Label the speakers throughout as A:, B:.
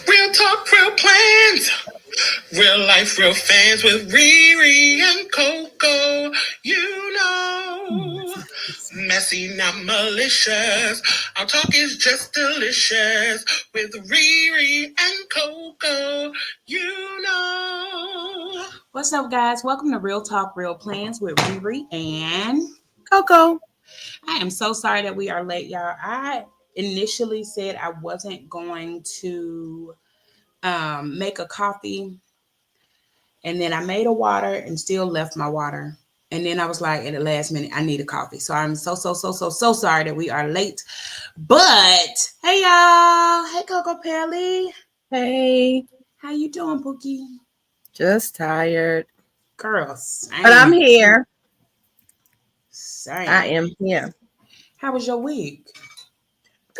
A: Real talk, real plans. Real life, real fans with Riri and Coco. You know, messy, not malicious. Our talk is just delicious with Riri and Coco. You know.
B: What's up, guys? Welcome to Real Talk, Real Plans with Riri and
C: Coco.
B: I am so sorry that we are late, y'all. I initially said I wasn't going to make a coffee, and then I made a water and still left my water. And then I was like, at the last minute, I need a coffee. So I'm so sorry that we are late. But hey, y'all. Hey, Coco Pelly.
C: Hey,
B: How you doing, Pookie?
C: just tired.
B: Girls,
C: But I'm here.
B: Same.
C: I am here.
B: How was your week?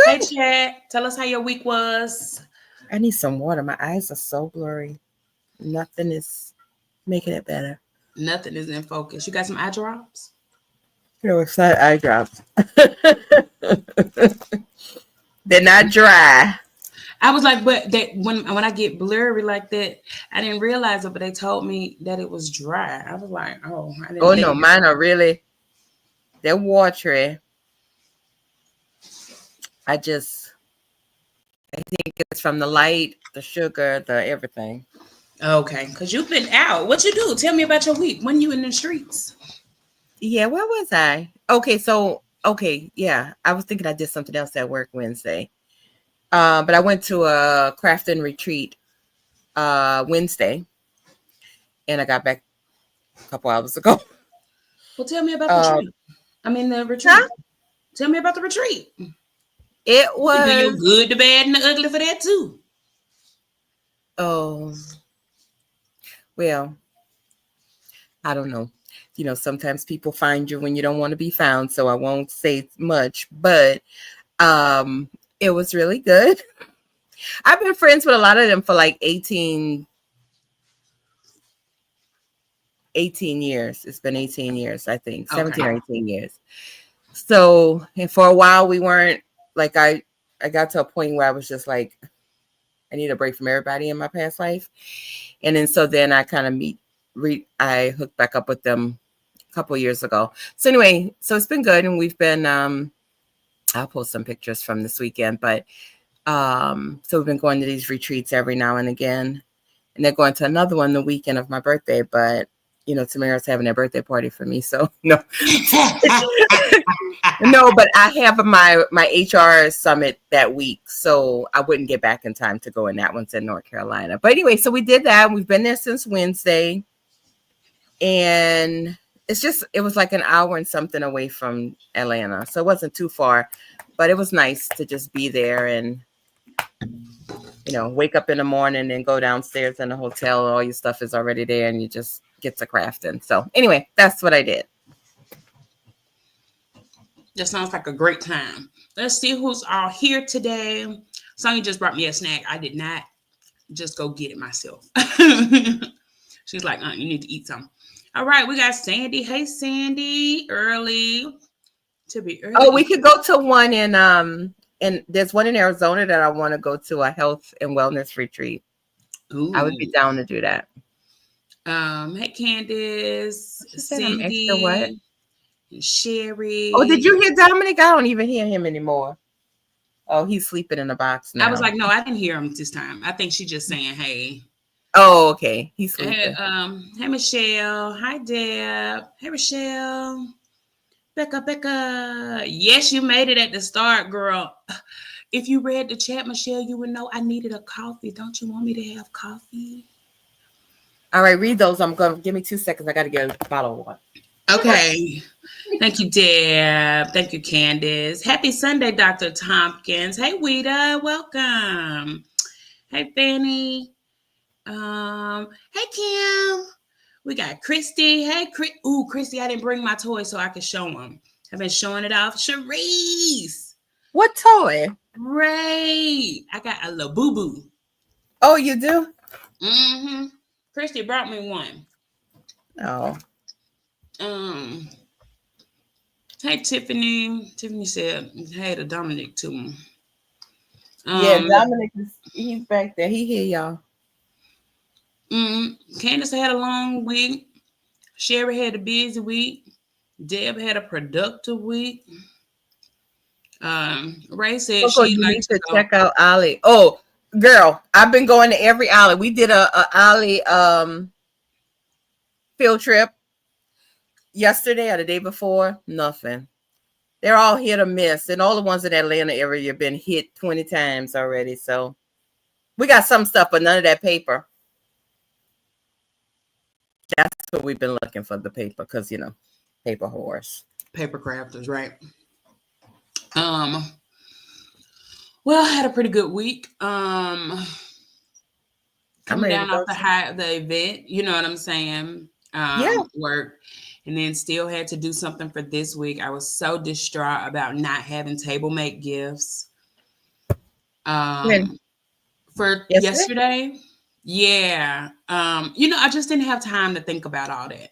B: Hey,
C: Good.
B: Chad. Tell us how your week was.
C: I need some water. My eyes are so blurry. Nothing is making it better.
B: Nothing is in focus. You got some eye drops?
C: No, it's not eye drops. They're not dry.
B: I was like, but that when I get blurry like that, I didn't realize it, but they told me that it was dry. I was like, oh, I didn't
C: Oh
B: think.
C: no, mine are really. They're watery. I think it's from the light, the sugar, the everything.
B: Okay, because you've been out. What you do? Tell me about your week. When you in the streets?
C: Yeah, where was I? Yeah. I was thinking I did something else at work Wednesday. But I went to a crafting retreat Wednesday, and I got back a couple hours ago.
B: Well, tell me about the retreat. The retreat.
C: Huh?
B: Tell me about the retreat.
C: It
B: You can do your
C: was
B: good, the bad, and the ugly for that too.
C: oh well, I don't know. Sometimes people find you when you don't want to be found, so I won't say much, but it was really good. I've been friends with a lot of them for like 18 years. It's been 18 years, I think. 17 or 18 years. So, and for a while we weren't like I got to a point where I was just like, I need a break from everybody in my past life. And then I kind of I hooked back up with them a couple of years ago. So anyway, so it's been good. And we've been, I'll post some pictures from this weekend, but so we've been going to these retreats every now and again. And they're going to another one the weekend of my birthday, but Tamara's having a birthday party for me. So no, no, but I have my HR summit that week. So I wouldn't get back in time to go in that one's in North Carolina. But anyway, so we did that. We've been there since Wednesday. And it was like an hour and something away from Atlanta. So it wasn't too far, but it was nice to just be there and, wake up in the morning and go downstairs in the hotel. All your stuff is already there and you just get to crafting. So anyway, that's what I did.
B: That sounds like a great time. Let's see who's all here today. Sonya just brought me a snack. I did not just go get it myself. She's like, you need to eat some. All right, we got Sandy. Hey, Sandy. Early. To be early.
C: Oh, we could go to one and there's one in Arizona that I want to go to, a health and wellness retreat. Ooh. I would be down to do that.
B: Hey, Candace. Cindy.
C: Extra what?
B: Sherry.
C: Oh, did you hear Dominic? I don't even hear him anymore. Oh, he's sleeping in a box now.
B: I was like, no, I didn't hear him this time. I think she's just saying, hey.
C: Oh, okay. He's sleeping.
B: Hey, Michelle. Hi, Deb. Hey, Michelle. Becca. Yes, you made it at the start, girl. If you read the chat, Michelle, you would know I needed a coffee. Don't you want me to have coffee?
C: All right, read those. Give me 2 seconds. I got to get a bottle of water.
B: Okay. Thank you, Deb. Thank you, Candace. Happy Sunday, Dr. Tompkins. Hey, Weta. Welcome. Hey, Fanny. Hey, Kim. We got Christy. Hey, Christy, I didn't bring my toy so I could show them. I've been showing it off. Cherise.
C: What toy?
B: Ray. I got a little boo-boo.
C: Oh, you do?
B: Mm-hmm. Christy brought me one.
C: Oh.
B: Hey, Tiffany. Tiffany said, hey to Dominic too.
C: Yeah, Dominic he's back there. He here, y'all.
B: Candace had a long week. Sherry had a busy week. Deb had a productive week. Ray said
C: Coco,
B: she'd
C: you
B: like
C: need
B: to
C: to
B: go.
C: check out Ollie. Oh, girl, I've been going to every Ollie. We did a Ollie field trip yesterday or the day before. Nothing. They're all hit or miss, and all the ones in the Atlanta area have been hit 20 times already. So we got some stuff, but none of that paper. That's what we've been looking for, the paper, because paper horse.
B: Paper crafters, right? Well, I had a pretty good week. Coming down off the high of the event, you know what I'm saying? Work, and then still had to do something for this week. I was so distraught about not having table make gifts. For yesterday. Yeah. I just didn't have time to think about all that.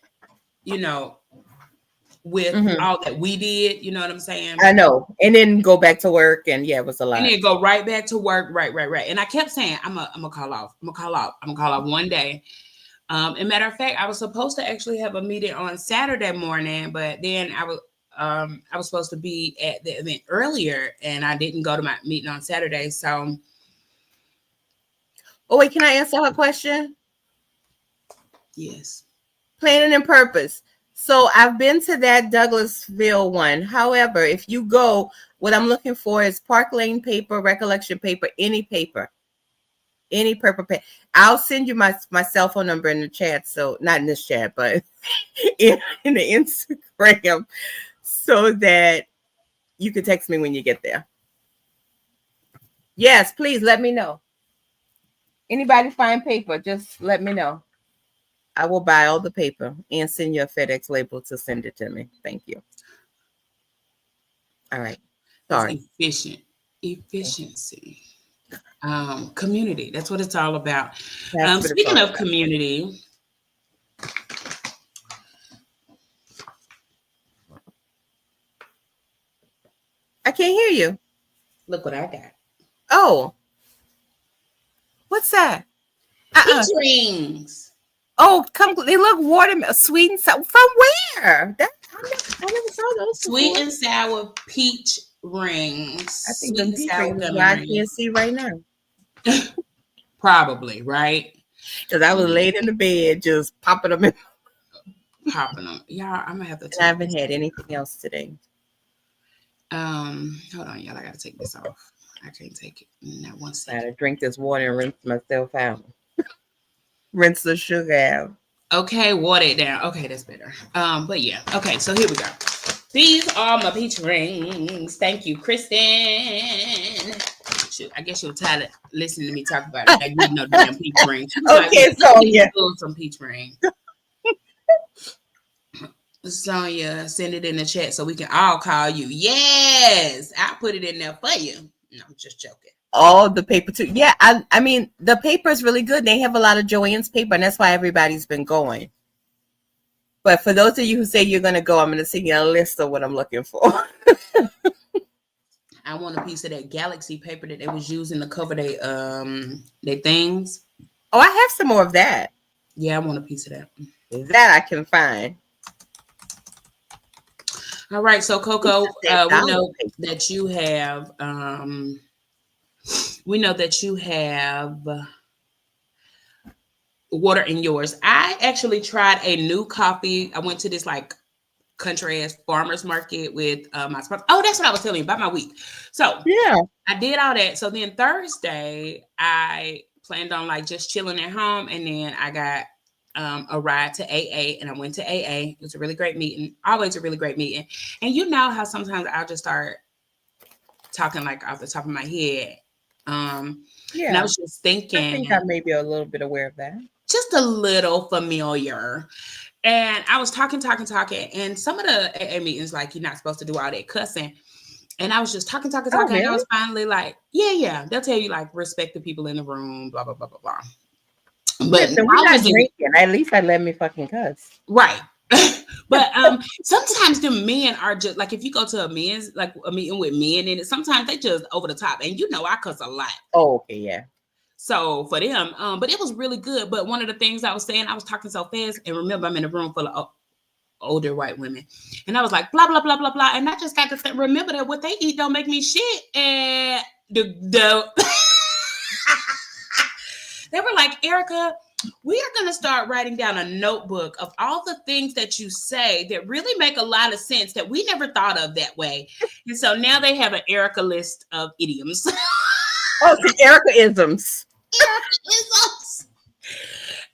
B: With all that we did, you know what I'm saying?
C: I know. And then go back to work, and it was a lot.
B: And then go right back to work. Right. And I kept saying, I'm gonna call off. I'm gonna call off one day. And matter of fact, I was supposed to actually have a meeting on Saturday morning, but then I was supposed to be at the event earlier, and I didn't go to my meeting on Saturday. So,
C: oh wait, can I answer her question?
B: Yes.
C: Planning and purpose. So I've been to that Douglasville one. However, if you go, what I'm looking for is Park Lane paper, recollection paper, any paper. Any paper. I'll send you my cell phone number in the chat. So not in this chat, but in the Instagram, so that you can text me when you get there. Yes, please let me know. Anybody find paper, just let me know. I will buy all the paper and send you a FedEx label to send it to me. Thank you. All right. Sorry.
B: Efficiency. Community. That's what it's all about. Speaking of community,
C: I can't hear you.
B: Look what I got.
C: Oh, what's that?
B: Peach rings.
C: Oh, they look watermelon, sweet and sour. From where? I never saw those.
B: Sweet and sour peach rings.
C: I think the peach rings is why I can't see right now.
B: Probably, right?
C: Because I was laid in the bed just popping them in.
B: Y'all, I'm gonna have to.
C: I haven't had anything else today.
B: Hold on, y'all. I gotta take this off. I can't take it. Not one second.
C: I gotta drink this water and rinse myself out. Rinse the sugar out.
B: Okay, water it down. Okay, that's better. But yeah. Okay, so here we go. These are my peach rings. Thank you, Kristen. Shoot, I guess you're tired of listening to me talk about it. Like, you know, damn peach rings.
C: Okay, Sonia.
B: Some peach rings. Sonia, send it in the chat so we can all call you. Yes, I'll put it in there for you. No, I'm just joking.
C: All the paper too. Yeah, I mean the paper is really good. They have a lot of Joann's paper, and that's why everybody's been going. But for those of you who say you're gonna go, I'm gonna send you a list of what I'm looking for.
B: I want a piece of that Galaxy paper that they was using to cover their things.
C: Oh, I have some more of that.
B: Yeah, I want a piece of that.
C: That I can find.
B: All right, so Coco, we know that you have water in yours. I actually tried a new coffee. I went to this like country ass farmers market with my sponsor. Oh, that's what I was telling you about my week. So yeah, I did all that. So then Thursday, I planned on like just chilling at home, and then I got a ride to AA, and I went to AA. It was a really great meeting. Always a really great meeting. And you know how sometimes I'll just start talking like off the top of my head. Yeah. And I was just thinking.
C: I think I may be a little bit aware of that.
B: Just a little familiar. And I was talking. And some of the AA meetings, like, you're not supposed to do all that cussing. And I was just talking. Oh, really? And I was finally like, yeah. They'll tell you, like, respect the people in the room, blah, blah, blah, blah, blah.
C: But we're not drinking. At least I let me fucking cuss.
B: Right. But sometimes the men are just like, if you go to a men's, like a meeting with men, and sometimes they just over the top. And you know, I cuss a lot.
C: Oh, okay, yeah.
B: So for them, but it was really good. But one of the things I was saying, I was talking so fast, and remember, I'm in a room full of older white women, and I was like, blah blah blah blah blah, and I just got to remember that what they eat don't make me shit. And the they were like, Erica, we are going to start writing down a notebook of all the things that you say that really make a lot of sense that we never thought of that way. And so now they have an Erica list of idioms.
C: Oh, some Erica-isms.
B: Erica-isms.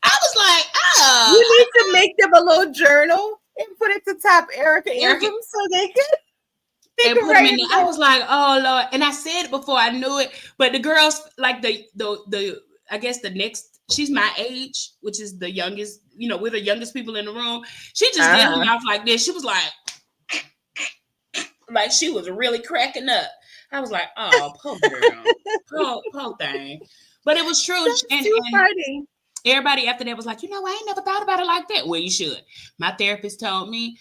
B: I was like, oh.
C: You need to make them a little journal and put it to top Erica-isms so they can.
B: And put them in there. I was like, oh Lord. And I said it before I knew it. But the girls, like the I guess the next, she's my age, which is the youngest, you know, we're the youngest people in the room. She just did me off like this. She was like she was really cracking up. I was like, oh, poor girl. poor thing. But it was true. And everybody after that was like, you know, I ain't never thought about it like that. Well, you should. My therapist told me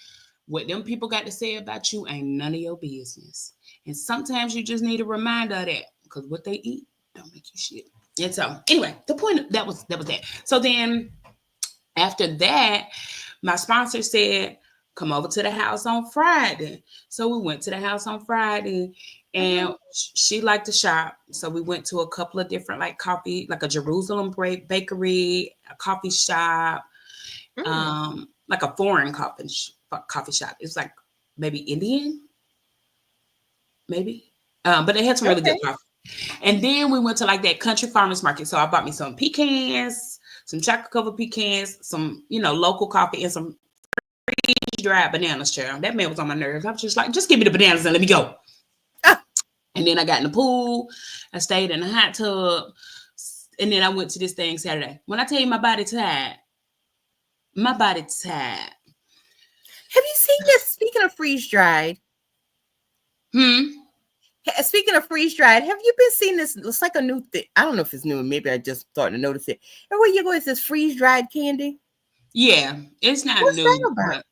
B: what them people got to say about you ain't none of your business. And sometimes you just need a reminder of that, because what they eat don't make you shit. And so anyway, the point that was that. So then after that, my sponsor said, come over to the house on Friday. So we went to the house on Friday, and she liked to shop. So we went to a couple of different like coffee, like a Jerusalem bakery, a coffee shop, like a foreign coffee shop. It's like maybe Indian, maybe. But they had some really good coffee. And then we went to like that country farmers market. So I bought me some pecans, some chocolate covered pecans, some, you know, local coffee, and some freeze-dried bananas, child. That man was on my nerves. I was just like, just give me the bananas and let me go. And then I got in the pool. I stayed in the hot tub. And then I went to this thing Saturday. When I tell you my body tired. Have you
C: seen this? Speaking of freeze-dried. Speaking of freeze-dried, have you been seeing this? It's like a new thing. I don't know if it's new. Maybe I just started to notice it. And where you go, is this freeze-dried candy?
B: Yeah, it's not
C: What's
B: new.
C: That about?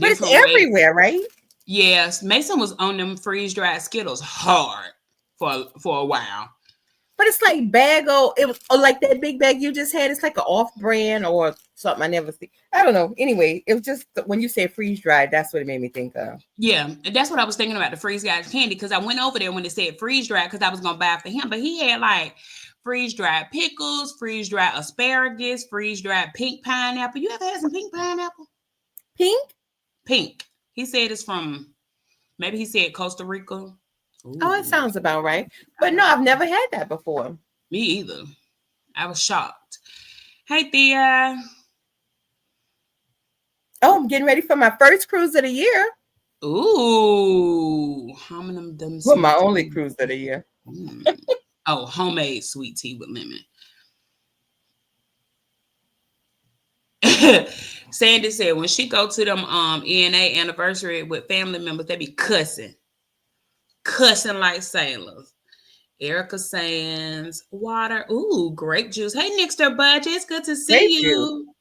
B: But
C: it's everywhere, right?
B: Yes, Mason was on them freeze-dried Skittles hard for a while.
C: But it's like it was like that big bag you just had. It's like an off-brand or something I never see. I don't know. Anyway, it was just when you said freeze-dried, that's what it made me think of.
B: Yeah, that's what I was thinking about, the freeze-dried candy, because I went over there when it said freeze-dried because I was going to buy it for him. But he had like freeze-dried pickles, freeze-dried asparagus, freeze-dried pink pineapple. You ever had some pink pineapple? Pink. He said it's from, maybe he said Costa Rica. Ooh.
C: Oh, it sounds about right. But no, I've never had that before.
B: Me either. I was shocked. Hey, Thea.
C: Oh, I'm getting ready for my first cruise of the year.
B: Ooh. How many of them?
C: Well, my only cruise of the year.
B: Oh, homemade sweet tea with lemon. Sandy said when she go to them ENA anniversary with family members, they be cussing like sailors. Erica Sands, water. Ooh, grape juice. Hey, Nickster Budget, it's good to see
C: grape
B: you.
C: Juice.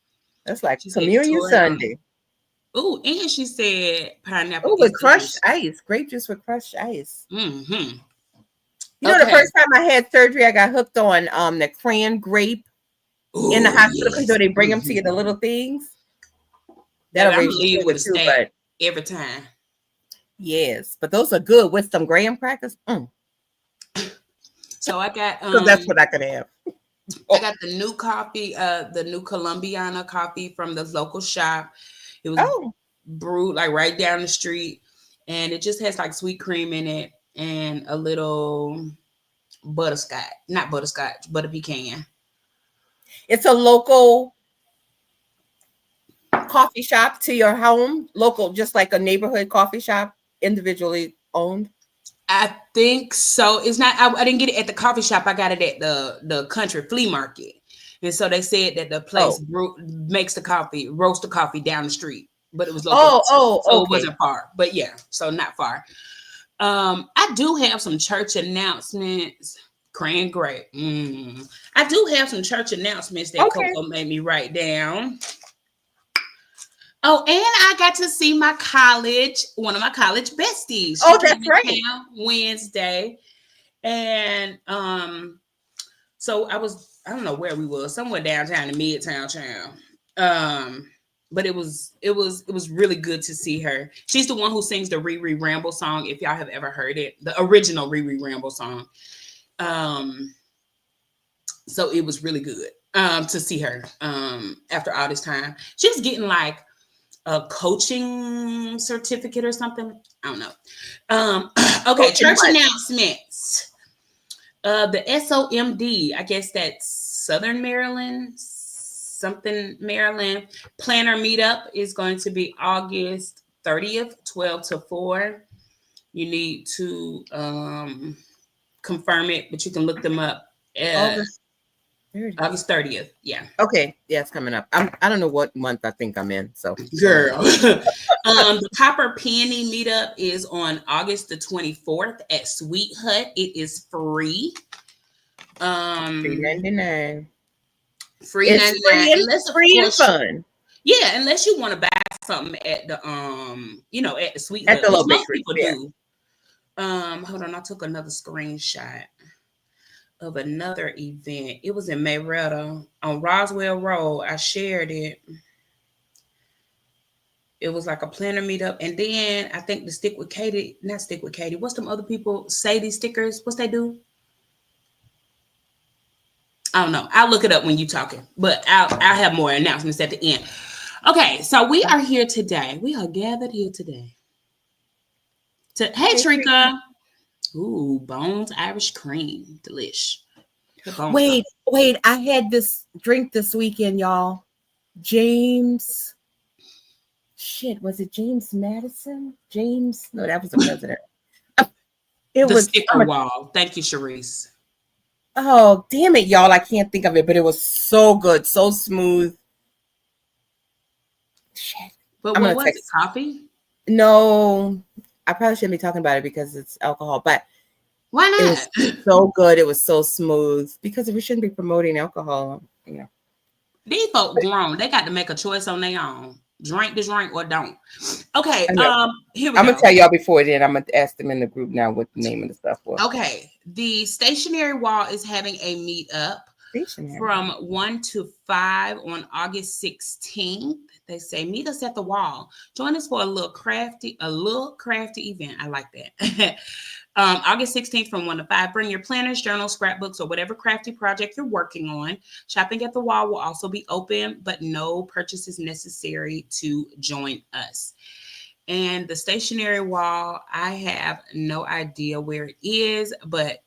C: That's like Communion Sunday.
B: Ooh, and she said pineapple.
C: Oh, with crushed ice. Grape juice with crushed ice.
B: Mm-hmm.
C: You know, the first time I had surgery, I got hooked on the cran grape in the hospital because they bring them to you, the little things. That'll leave with you, but
B: every time.
C: Yes, but those are good with some graham crackers.
B: So I got
C: so that's what I could have.
B: I got the new coffee, the new Colombiana coffee from the local shop. It was brewed like right down the street, and it just has like sweet cream in it and a little butter pecan.
C: It's a local coffee shop to your home, local, just like a neighborhood coffee shop, individually owned.
B: I think so. It's not. I didn't get it at the coffee shop. I got it at the country flea market, and so they said that the place makes the coffee, roast the coffee down the street, but it was local. So it wasn't far. But yeah, so not far. I do have some church announcements. Cran grape. I do have some church announcements that Coco made me write down. Oh, and I got to see one of my college besties. She
C: Oh,
B: came
C: that's
B: in
C: right.
B: town Wednesday. And so I don't know where we were, somewhere downtown in Midtown town. But it was really good to see her. She's the one who sings the Riri Ramble song, if y'all have ever heard it, the original Riri Ramble song. So it was really good to see her after all this time. She was getting like a coaching certificate or something. I don't know. Okay,
C: Coaching
B: church
C: what?
B: announcements. The SOMD, I guess that's Southern Maryland, something Maryland planner meetup is going to be August 30th, 12 to 4. You need to confirm it, but you can look them up.
C: August 30th.
B: August 30th. Yeah.
C: Okay. Yeah, it's coming up. I don't know what month I think I'm in. So
B: Girl. The Copper Peony meetup is on August the 24th at Sweet Hut. It is free.
C: $3.99.
B: Free
C: It's
B: 99.
C: free and
B: Unless, of
C: free and
B: course,
C: fun.
B: yeah, unless you want to buy something at the at the Sweet
C: At
B: Hut,
C: the
B: which
C: local
B: most
C: bakery,
B: people
C: yeah.
B: do. Hold on, I took another screenshot of another event. It was in Marietta on Roswell Road. I shared it. It was like a planner meetup, and then I think not Stick with Katie. What's them other people? Sadie stickers. What's they do? I don't know. I'll look it up when you talking, but I'll have more announcements at the end. Okay, so we are here today. We are gathered here today. Hey, Trika. Ooh, Bones Irish Cream. Delish.
C: Wait. I had this drink this weekend, y'all. James. Shit, was it James Madison? James? No, that was the president. It
B: The
C: was
B: sticker wall. Thank you, Sharice.
C: Oh, damn it, y'all. I can't think of it, but it was so good, so smooth. Shit.
B: But what was it? Coffee?
C: No, I probably shouldn't be talking about it because it's alcohol, but
B: why not?
C: It was so good. It was so smooth because we shouldn't be promoting alcohol.
B: These folk grown. They got to make a choice on their own. Drink the drink or don't. Okay. Here we go.
C: I'm gonna tell y'all before then. I'm gonna ask them in the group now what the name of the stuff was.
B: Okay. The Stationary Wall is having a meetup from 1 to 5 on August 16th. They say meet us at the wall. Join us for a little crafty event. I like that. August 16th from 1 to 5. Bring your planners, journals, scrapbooks, or whatever crafty project you're working on. Shopping at the wall will also be open, but no purchase is necessary to join us. And the Stationary Wall, I have no idea where it is, but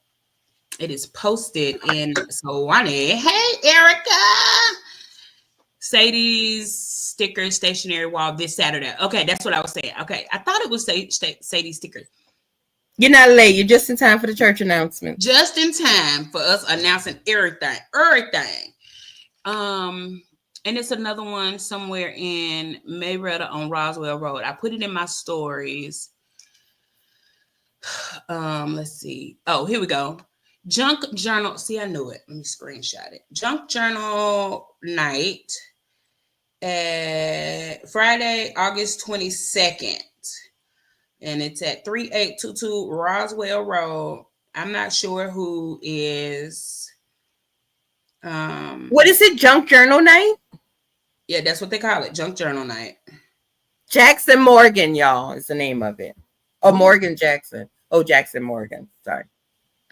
B: it is posted in Sewanee. Hey, Erica! Sadie's sticker Stationary Wall this Saturday. Okay, that's what I was saying. Okay, I thought it was Sadie's stickers.
C: You're not late. You're just in time for the church announcement.
B: Just in time for us announcing everything. And it's another one somewhere in Marietta on Roswell Road. I put it in my stories. Let's see. Oh, here we go. Junk Journal. See, I knew it. Let me screenshot it. Junk Journal night. Friday, August 22nd. And it's at 3822 Roswell Road. I'm not sure who is.
C: What is it? Junk Journal night?
B: Yeah, that's what they call it. Junk Journal night.
C: Jackson Morgan, y'all, is the name of it. Oh, Morgan Jackson. Oh, Jackson Morgan. Sorry.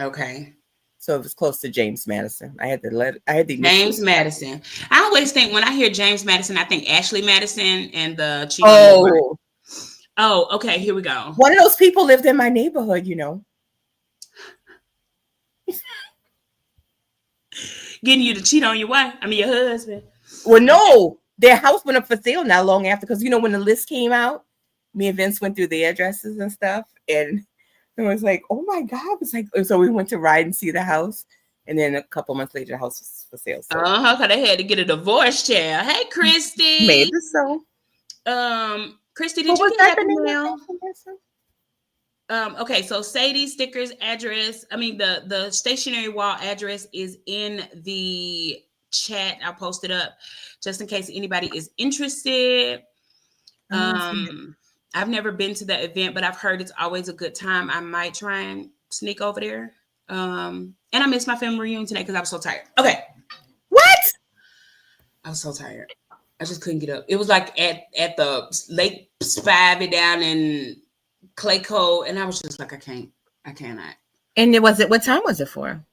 B: Okay.
C: So it was close to James Madison. I had the
B: James Madison. I always think when I hear James Madison, I think Ashley Madison and the chief. Oh, okay. Here we go.
C: One of those people lived in my neighborhood,
B: Getting you to cheat on your wife. I mean, your husband.
C: Well, no, their house went up for sale not long after, because when the list came out, me and Vince went through the addresses and stuff, and it was like, oh my God. It was like, so we went to ride and see the house, and then a couple months later, the house was for sale. So.
B: Because they had to get a divorce child. Hey, Christy.
C: Maybe so.
B: Christy, did you get that email? Okay, so Sadie stickers address. I mean, the Stationary Wall address is in the chat. I'll post it up just in case anybody is interested. I've never been to that event, but I've heard it's always a good time. I might try and sneak over there. And I missed my family reunion today because I was so tired. Okay.
C: What?
B: I was so tired. I just couldn't get up. It was like at the Lake Spivey down in Clayco, and I was just like, I cannot.
C: And what time was it for?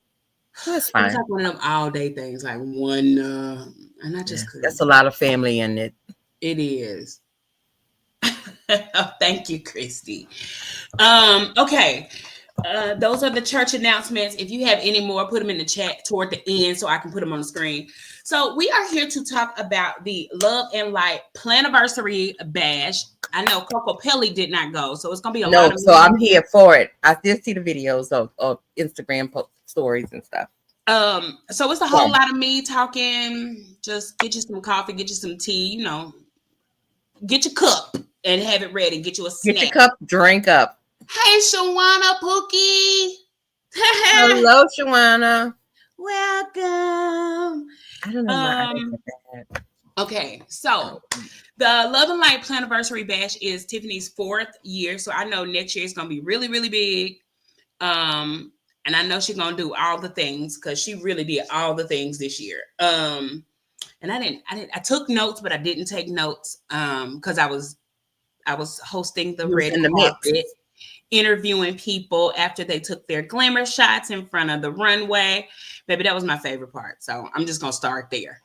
C: That's fine.
B: It was like one of them all day things, like one, and I just couldn't.
C: That's a lot of family in it.
B: It is. Oh, thank you, Christy. Okay. Those are the church announcements. If you have any more, put them in the chat toward the end so I can put them on the screen. So we are here to talk about the Love and Light Planiversary Bash. I know Coco Pelli did not go, so it's gonna be a lot of.
C: So I'm here for it. I did see the videos of Instagram stories and stuff.
B: So it's a whole lot of me talking. Just get you some coffee, get you some tea. Get your cup and have it ready. Get you a snack.
C: Get your cup, drink up.
B: Hey, Shawana Pookie.
C: Hello, Shawana.
B: Welcome.
C: I don't know why I did that.
B: Okay, so the Love and Light Planiversary Bash is Tiffany's 4th year. So I know next year is going to be really, really big. And I know she's going to do all the things because she really did all the things this year. And I took notes, but I didn't take notes because I was hosting the red carpet, interviewing people after they took their glamour shots in front of the runway. Baby, that was my favorite part. So I'm just going to start there.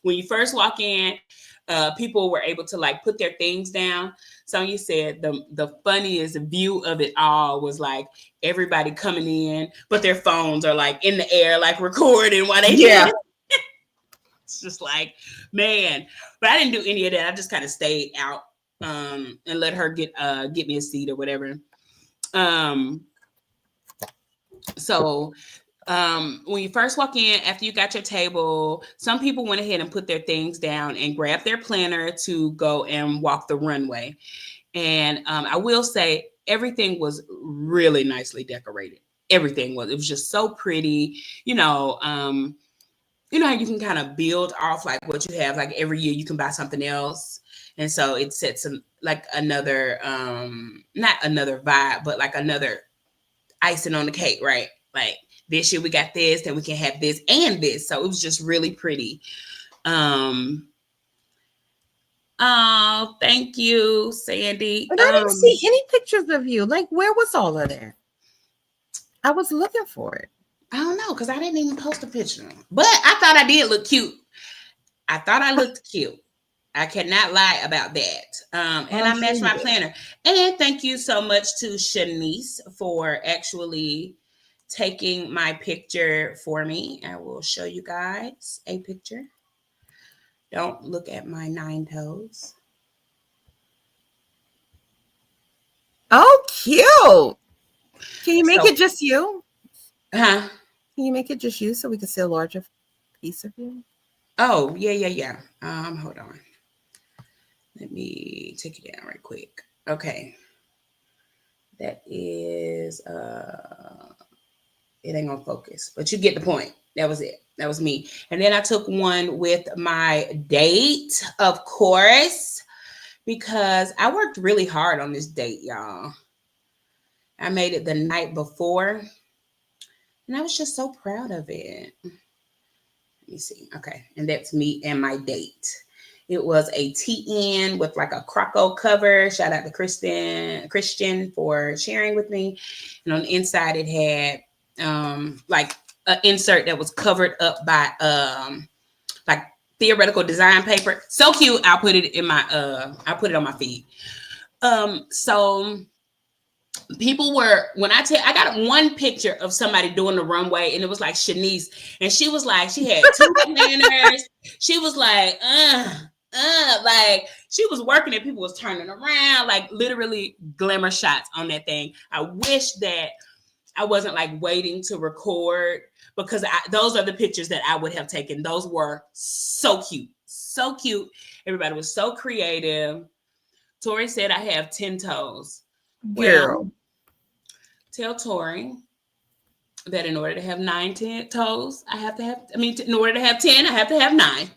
B: When you first walk in, people were able to like put their things down. Sonya said the funniest view of it all was like everybody coming in, but their phones are like in the air, like recording while they do it. It's just like, man. But I didn't do any of that. I just kind of stayed out and let her get me a seat or whatever. So when you first walk in, after you got your table, some people went ahead and put their things down and grabbed their planner to go and walk the runway. And I will say everything was really nicely decorated. Everything was. It was just so pretty. You know how you can kind of build off like what you have. Like every year you can buy something else. And so it sets some like another, not another vibe, but like another icing on the cake, right? Like this year we got this, then we can have this and this. So it was just really pretty. Oh, thank you, Sandy.
C: But I didn't see any pictures of you. Like, where was all of that? I was looking for it.
B: I don't know, because I didn't even post a picture. But I thought I did look cute. I thought I looked cute. I cannot lie about that. And I matched my planner. And thank you so much to Shanice for actually taking my picture for me. I will show you guys a picture. Don't look at my 9 toes.
C: Oh, cute. Can you make it just you?
B: Huh?
C: Can you make it just you so we can see a larger piece of you?
B: Oh, yeah. Hold on. Let me take it down right quick. Okay. That is, it ain't gonna focus, but you get the point. That was it. That was me. And then I took one with my date, of course, because I worked really hard on this date, y'all. I made it the night before, and I was just so proud of it. Let me see. Okay. And that's me and my date. It was a TN with like a croco cover. Shout out to Christian for sharing with me. And on the inside, it had like an insert that was covered up by like theoretical design paper. So cute. I'll put it in my I'll put it on my feed. So people were, I got one picture of somebody doing the runway, and it was like Shanice, and she was like, she had 2 planners. She was like she was working and people was turning around, like literally glamour shots on that thing. I wish that I wasn't like waiting to record, because those are the pictures that I would have taken. Those were so cute. So cute. Everybody was so creative. Tori said I have 10 toes. Well, tell Tori that in order to have 10 toes, in order to have 10, I have to have 9.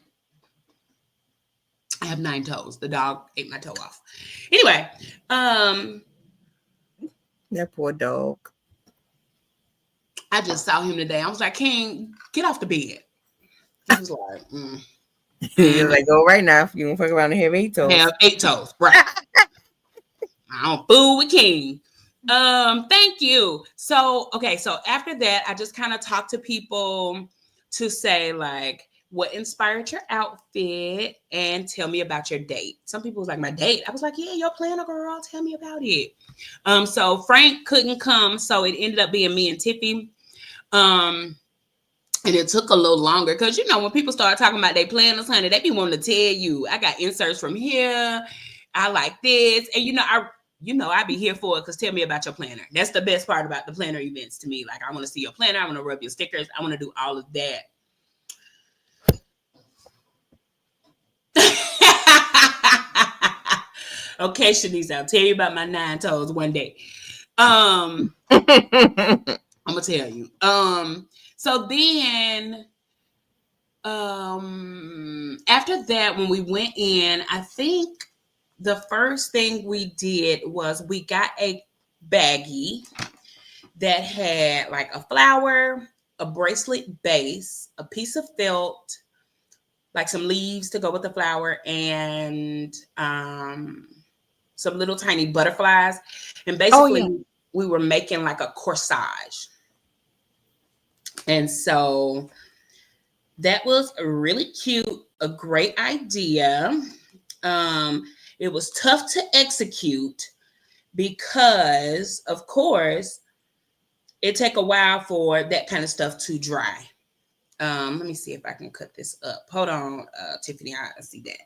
B: I have 9 toes. The dog ate my toe off. Anyway,
C: that poor dog.
B: I just saw him today. I was like, King, get off the bed. He was like,
C: You're like, go right now. You don't fuck around and have 8 toes.
B: Have 8 toes, right? I don't fool with King. Thank you. So, okay, so after that, I just kind of talked to people to say, like, what inspired your outfit and tell me about your date. Some people was like, my date. I was like, yeah, your planner girl, tell me about it. So Frank couldn't come, so it ended up being me and Tiffy. And it took a little longer because, you know, when people start talking about their planners, honey, they be wanting to tell you, I got inserts from here. I like this. And, I be here for it because tell me about your planner. That's the best part about the planner events to me. Like, I want to see your planner. I want to rub your stickers. I want to do all of that. Okay, Shanice, I'll tell you about my 9 toes one day. I'm gonna tell you. So then after that, when we went in, I think the first thing we did was we got a baggie that had like a flower, a bracelet base, a piece of felt, like some leaves to go with the flower, and some little tiny butterflies. And basically we were making like a corsage. And so that was really cute, a great idea. It was tough to execute because, of course, it take a while for that kind of stuff to dry. Let me see if I can cut this up. Hold on, Tiffany, I see that.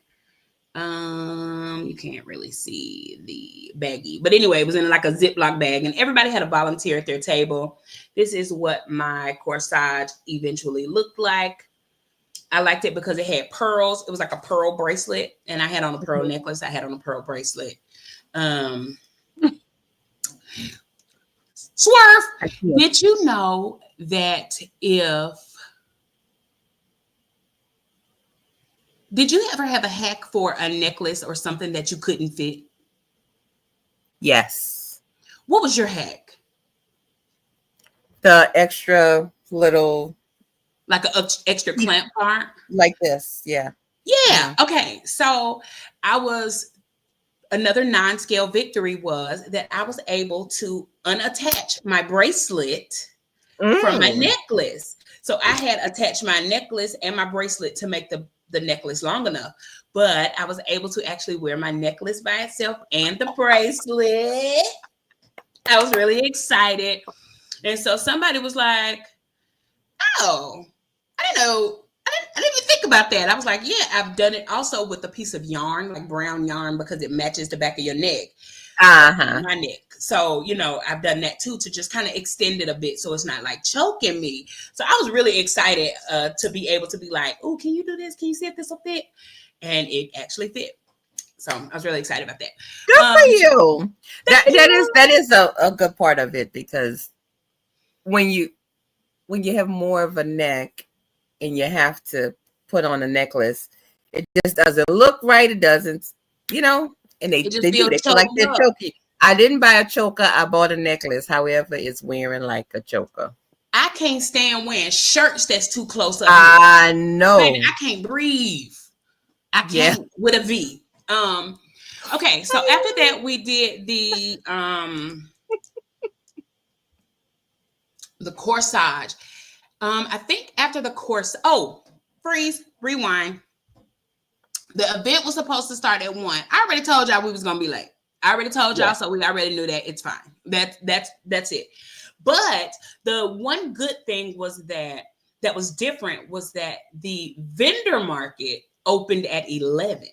B: You can't really see the baggie, but anyway, it was in like a Ziploc bag, and everybody had a volunteer at their table. This is what my corsage eventually looked like. I liked it because it had pearls. It was like a pearl bracelet, and I had on a pearl necklace. I had on a pearl bracelet. Swerve, did you know that did you ever have a hack for a necklace or something that you couldn't fit?
C: Yes.
B: What was your hack?
C: The extra little,
B: like an extra clamp part?
C: Like this, yeah.
B: Yeah, okay. So another non-scale victory was that I was able to unattach my bracelet from my necklace. So I had attached my necklace and my bracelet to make the necklace long enough, but I was able to actually wear my necklace by itself and the bracelet. I was really excited. And so somebody was like, oh, I didn't know. I didn't even think about that. I was like, yeah, I've done it also with a piece of yarn, like brown yarn, because it matches the back of your neck. My neck. So, I've done that too, to just kind of extend it a bit so it's not like choking me. So I was really excited to be able to be like, oh, can you do this? Can you see if this will fit? And it actually fit. So I was really excited about that.
C: Good for you. That is a good part of it, because when you have more of a neck and you have to put on a necklace, it just doesn't look right. It doesn't, and they feel like they're choking. I didn't buy a choker. I bought a necklace. However, it's wearing like a choker.
B: I can't stand wearing shirts that's too close up.
C: I know.
B: Baby, I can't breathe. I can't with a V. Okay, so after that we did the corsage. I think after the freeze, rewind. The event was supposed to start at 1. I already told y'all we was gonna be late. I already told y'all, so we already knew that. It's fine. That's it. But the one good thing was that was different was that the vendor market opened at 11.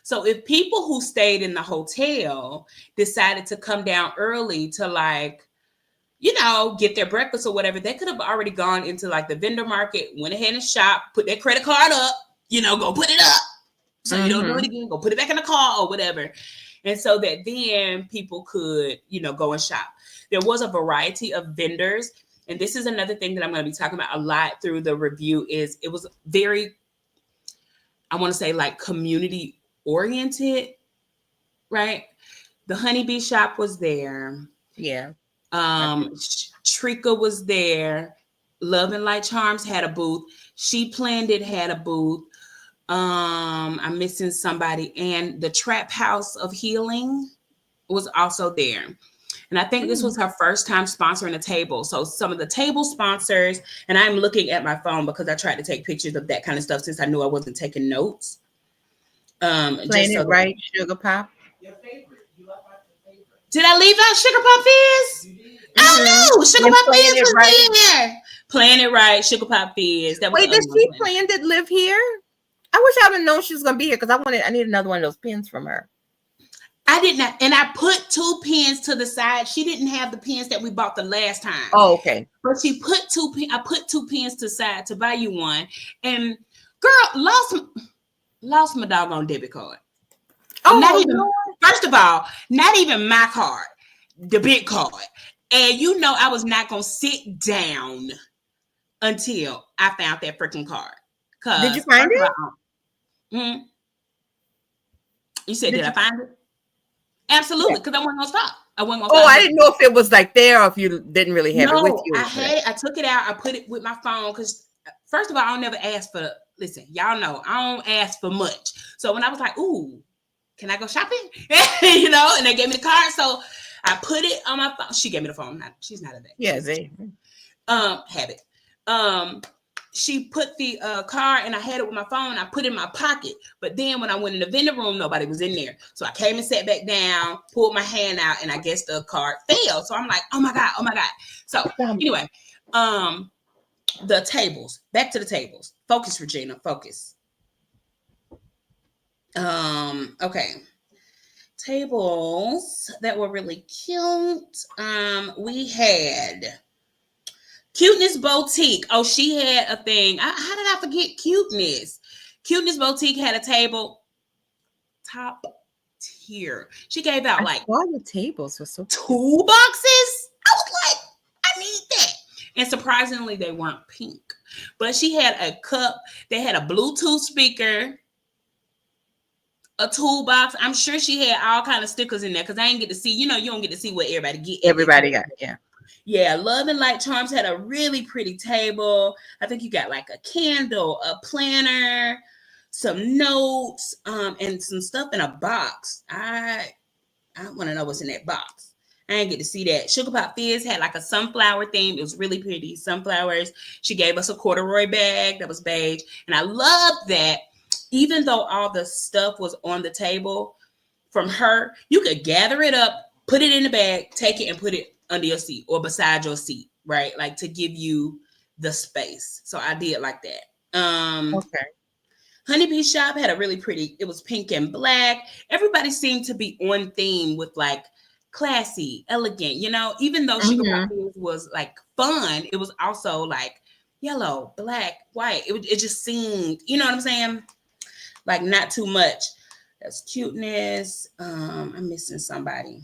B: So if people who stayed in the hotel decided to come down early to get their breakfast or whatever, they could have already gone into like the vendor market, went ahead and shopped, put their credit card up, go put it up. So you don't do it again, go put it back in the car or whatever. And so that then people could, go and shop. There was a variety of vendors. And this is another thing that I'm going to be talking about a lot through the review is it was very I want to say like community oriented, right? The honeybee shop was there.
C: Yeah.
B: Trika was there. Love and Light Charmz had a booth. She Planned It had a booth. I'm missing somebody. And the Trap House of Healing was also there. And I think this was her first time sponsoring a table. So some of the table sponsors, and I'm looking at my phone because I tried to take pictures of that kind of stuff since I knew I wasn't taking notes.
C: Planet
B: just so
C: Right, Sugar Pop.
A: Your favorite. You left out your favorite.
B: Did I leave out Sugar Pop Fizz? Oh no, Sugar Pop Fizz was right. There. Playing It Right, Sugar Pop Fizz. That was
C: Wait, does she Planned It live here? I wish I would have known she was gonna be here because I need another one of those pins from her.
B: I did not, and I put 2 pins to the side. She didn't have the pins that we bought the last time.
C: Oh, okay.
B: But she put I put 2 pins to the side to buy you one. And girl, lost my doggone debit card.
C: Oh,
B: not even, first of all, not even my card, the big card. And you know I was not gonna sit down until I found that freaking card.
C: Did you find it?
B: You said, did I find it? Absolutely, because I wasn't gonna stop.
C: I didn't know if it was like there or if you didn't really have it with you.
B: I had it. I took it out. I put it with my phone because, first of all, I don't never ask for. Listen, y'all know I don't ask for much. So when I was like, "Ooh, can I go shopping?" you know, and they gave me the card, so I put it on my phone. She gave me the phone. She's not a vet.
C: Yeah, they
B: have it. She put the card and I had it with my phone. I put it in my pocket. But then when I went in the vending room, nobody was in there. So I came and sat back down, pulled my hand out, and I guess the card fell. So I'm like, oh my God. So anyway, the tables. Back to the tables. Focus, Regina. Focus. Okay. Tables that were really cute. We had Cuteness Boutique. Oh, she had a thing. How did I forget Cuteness? Cuteness Boutique had a table. Top tier. She gave out like
C: all the tables were so
B: 2 boxes. I was like, I need that. And surprisingly, they weren't pink. But she had a cup. They had a Bluetooth speaker, a toolbox. I'm sure she had all kind of stickers in there because I didn't get to see. You know, you don't get to see what everybody get.
C: Everybody got, yeah.
B: Yeah, Love and Light Charmz had a really pretty table. I think you got like a candle, a planner, some notes, and some stuff in a box. I want to know what's in that box. I didn't get to see that. Sugar Pop Fizz had like a sunflower theme. It was really pretty. Sunflowers. She gave us a corduroy bag that was beige. And I loved that even though all the stuff was on the table from her, you could gather it up, put it in the bag, take it and put it under your seat or beside your seat, right? Like to give you the space. So I did like that.
C: Okay.
B: Honeybee Shop had a really pretty, it was pink and black. Everybody seemed to be on theme with like classy, elegant, you know, even though Sugar Pop was like fun, it was also like yellow, black, white. It just seemed, you know what I'm saying? Like not too much. That's Cuteness. I'm missing somebody.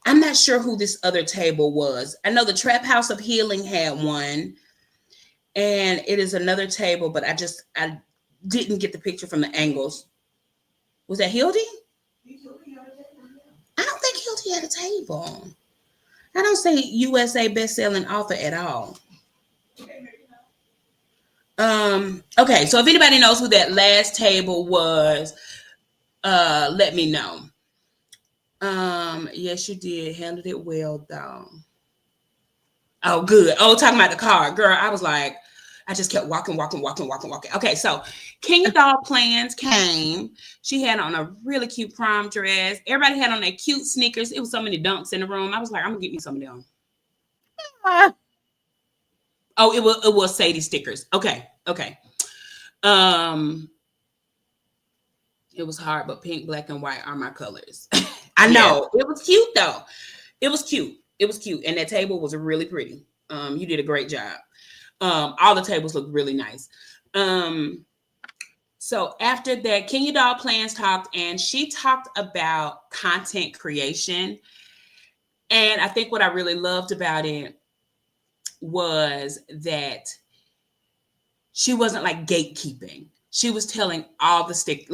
B: I'm not sure who this other table was. I know the Trap House of Healing had one. And it is another table, but I didn't get the picture from the angles. Was that Hildy? I don't think Hildy had a table. I don't say USA best-selling author at all. Okay, so if anybody knows who that last table was, let me know. Yes, you did. Handled it well, though. Oh, good. Oh, talking about the car. Girl, I was like, I just kept walking. Okay, so Kenya Doll Plans came. She had on a really cute prom dress. Everybody had on their cute sneakers. It was so many dunks in the room. I was like, I'm going to get me some of them. Oh, it was Sadie stickers. Okay. It was hard, but pink, black, and white are my colors. I know. Yeah. It was cute, though. It was cute. And that table was really pretty. You did a great job. All the tables looked really nice. So after that, Kenya Doll Plans talked, and she talked about content creation. And I think what I really loved about it was that she wasn't like gatekeeping. She was telling all the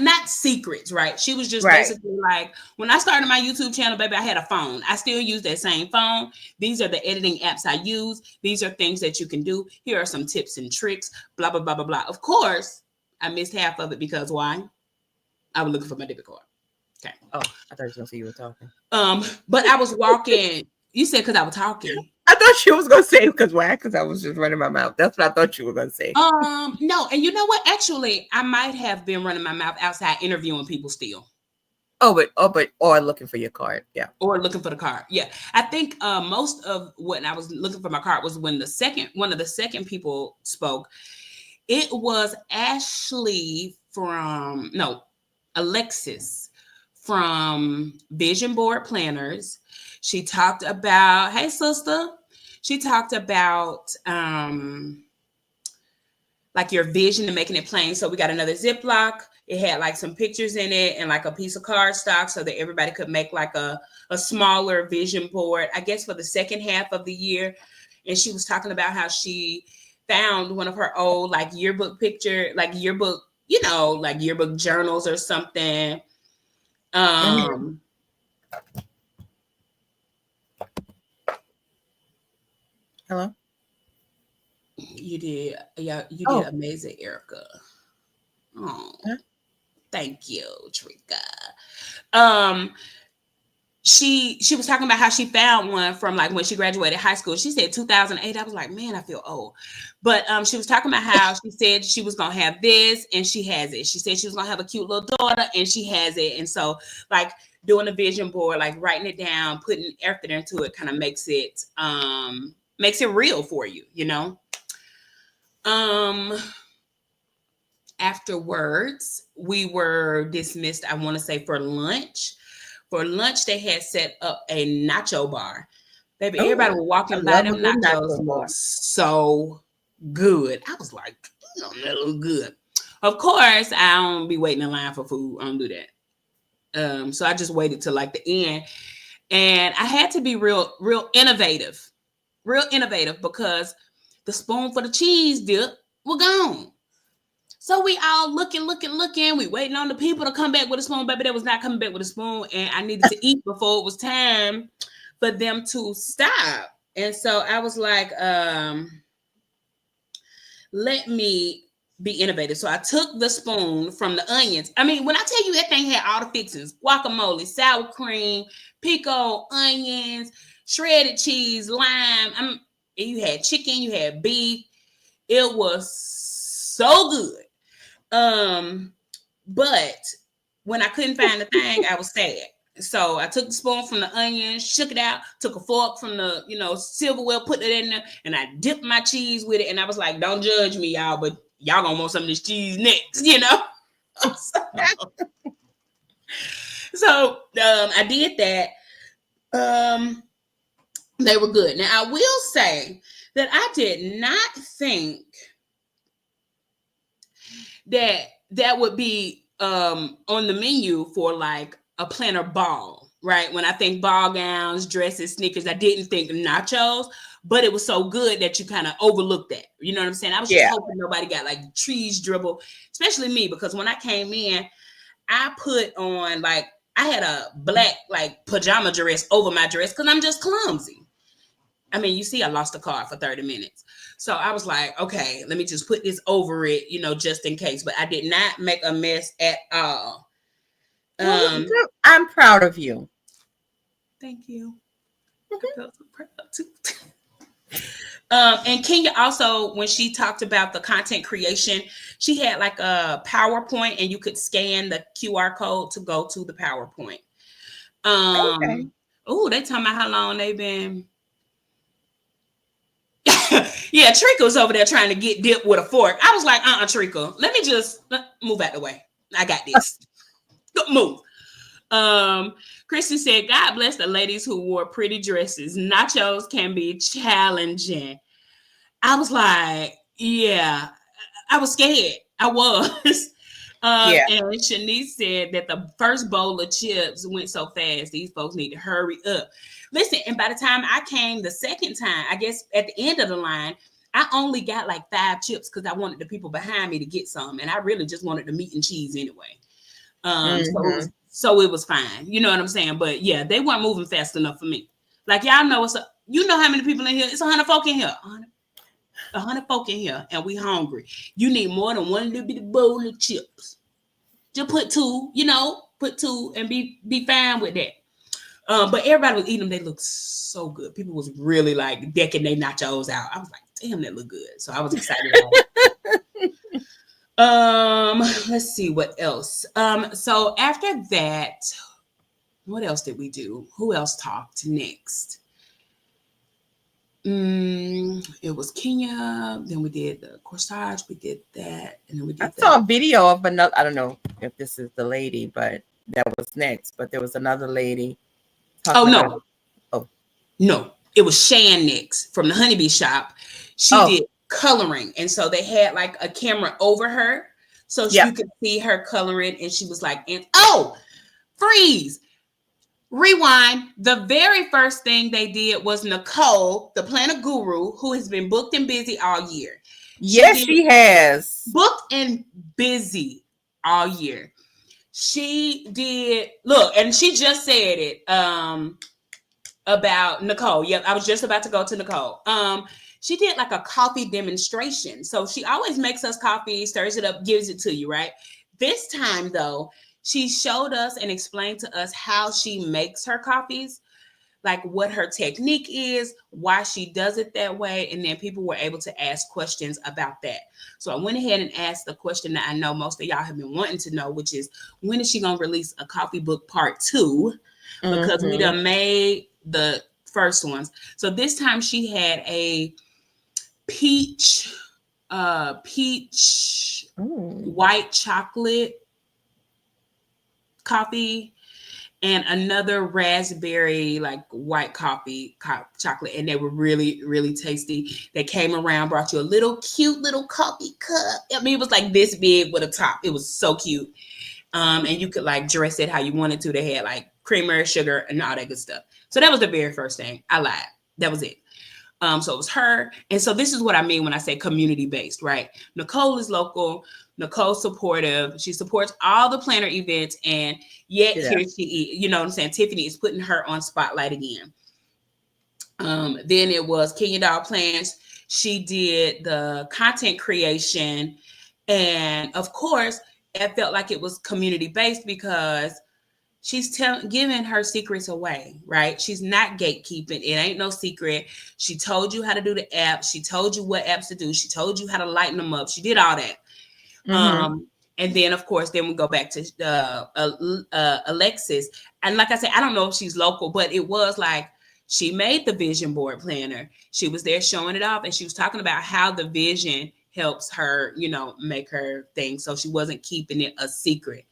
B: not secrets, right? She was just basically like, when I started my YouTube channel, baby, I had a phone. I still use that same phone. These are the editing apps I use. These are things that you can do. Here are some tips and tricks, blah, blah, blah, blah, blah. Of course, I missed half of it because why? I was looking for my debit card. Okay.
C: Oh, I thought you were going to say you were talking.
B: But I was walking. You said because I was talking.
C: I thought she was going to say because why? Because I was just running my mouth. That's what I thought you were going to say.
B: No, and you know what? Actually, I might have been running my mouth outside interviewing people still.
C: Or looking for your card. Yeah.
B: Or looking for the card. Yeah. I think most of when I was looking for my card was when one of the second people spoke. It was Alexis from Vision Board Planners. She talked about, hey sister, she talked about like your vision and making it plain. So we got another Ziploc. It had like some pictures in it and like a piece of cardstock so that everybody could make like a smaller vision board, I guess for the second half of the year. And she was talking about how she found one of her old like yearbook yearbook journals or something.
C: Hello?
B: You did. Yeah, you did amazing, Erica. Oh, thank you, Trika. She was talking about how she found one from like when she graduated high school. She said 2008. I was like, man, I feel old. But she was talking about how she said she was gonna have this and she has it. She said she was gonna have a cute little daughter and she has it. And so like doing a vision board, like writing it down, putting effort into it, kind of makes it real for you, you know. Afterwards, we were dismissed, I want to say, for lunch. For lunch, they had set up a nacho bar. Baby, everybody was walking by them nachos. Were so good. I was like, that look good. Of course, I don't be waiting in line for food. I don't do that. So I just waited till like the end. And I had to be real innovative. Real innovative because the spoon for the cheese dip was gone. So we all looking. We waiting on the people to come back with a spoon. Baby, they was not coming back with a spoon. And I needed to eat before it was time for them to stop. And so I was like, let me be innovative. So I took the spoon from the onions. I mean, when I tell you that thing had all the fixings, guacamole, sour cream, pico, onions, shredded cheese, lime. You had chicken, you had beef. It was so good. But when I couldn't find the thing, I was sad. So I took the spoon from the onions, shook it out, took a fork from the, silverware, put it in there, and I dipped my cheese with it. And I was like, don't judge me, y'all, but y'all gonna want some of this cheese next, So I did that. They were good. Now, I will say that I did not think that would be on the menu for like a planner ball, right? When I think ball gowns, dresses, sneakers, I didn't think nachos, but it was so good that you kind of overlooked that. You know what I'm saying? I was just hoping nobody got like trees dribble, especially me, because when I came in, I put on like, I had a black like pajama dress over my dress because I'm just clumsy. I mean, you see, I lost the car for 30 minutes. So I was like, okay, let me just put this over it, just in case. But I did not make a mess at all.
C: I'm proud of you.
B: Thank you. I felt so proud too. And Kenya also, when she talked about the content creation, she had like a PowerPoint and you could scan the QR code to go to the PowerPoint. Okay. Oh, they talking about how long they've been. Yeah, Trika was over there trying to get dipped with a fork. I was like, Trika, let me just move out the way. I got this. Move. Kristen said, God bless the ladies who wore pretty dresses. Nachos can be challenging. I was like, yeah, I was scared. I was. And Shanice said that the first bowl of chips went so fast. These folks need to hurry up. Listen, and by the time I came the second time, I guess at the end of the line, I only got like 5 chips because I wanted the people behind me to get some, and I really just wanted the meat and cheese anyway. So it was fine. You know what I'm saying? But yeah, they weren't moving fast enough for me. Like y'all know you know how many people in here? It's 100 folk in here. 100 folk in here, and we hungry. You need more than one little bitty bowl of chips. Just put 2, put 2 and be fine with that. But everybody was eating them. They looked so good. People was really like decking their nachos out. I was like, damn, that look good. So I was excited about it. Let's see what else. So after that, what else did we do? Who else talked next? It was Kenya. Then we did the corsage. We did that, and then we did.
C: I saw a video of another. I don't know if this is the lady, but that was next. But there was another lady.
B: No, it was Shan next from the Honeybee shop. She did coloring, and so they had like a camera over her, so you could see her coloring, and she was like, freeze. Rewind. The very first thing they did was Nicole, the planner guru, who has been booked and busy all year.
C: Yes, she has.
B: Booked and busy all year. She did, look, and she just said it about Nicole. Yep, I was just about to go to Nicole. She did like a coffee demonstration. So she always makes us coffee, stirs it up, gives it to you, right? This time, though, she showed us and explained to us how she makes her coffees, like what her technique is, why she does it that way, and then people were able to ask questions about that. So I went ahead and asked the question that I know most of y'all have been wanting to know, which is, when is she going to release a coffee book part 2? Because we done made the first ones. So this time she had a peach white chocolate coffee and another raspberry like white coffee chocolate, and they were really, really tasty. They came around, brought you a little cute little coffee cup. I mean, it was like this big with a top. It was so cute. And you could like dress it how you wanted to. They had like creamer, sugar, and all that good stuff. So that was the very first thing. I lied. That was it. So it was her. And so this is what I mean when I say community-based, right? Nicole is local. Nicole's supportive. She supports all the planner events, and yet here she is. You know what I'm saying? Tiffany is putting her on spotlight again. Then it was Kenya Doll Plans. She did the content creation, and of course, it felt like it was community-based because she's giving her secrets away, right? She's not gatekeeping. It ain't no secret. She told you how to do the app. She told you what apps to do. She told you how to lighten them up. She did all that. And then, of course, then we go back to Alexis. And like I said, I don't know if she's local, but it was like she made the vision board planner. She was there showing it off, and she was talking about how the vision helps her, make her thing. So she wasn't keeping it a secret.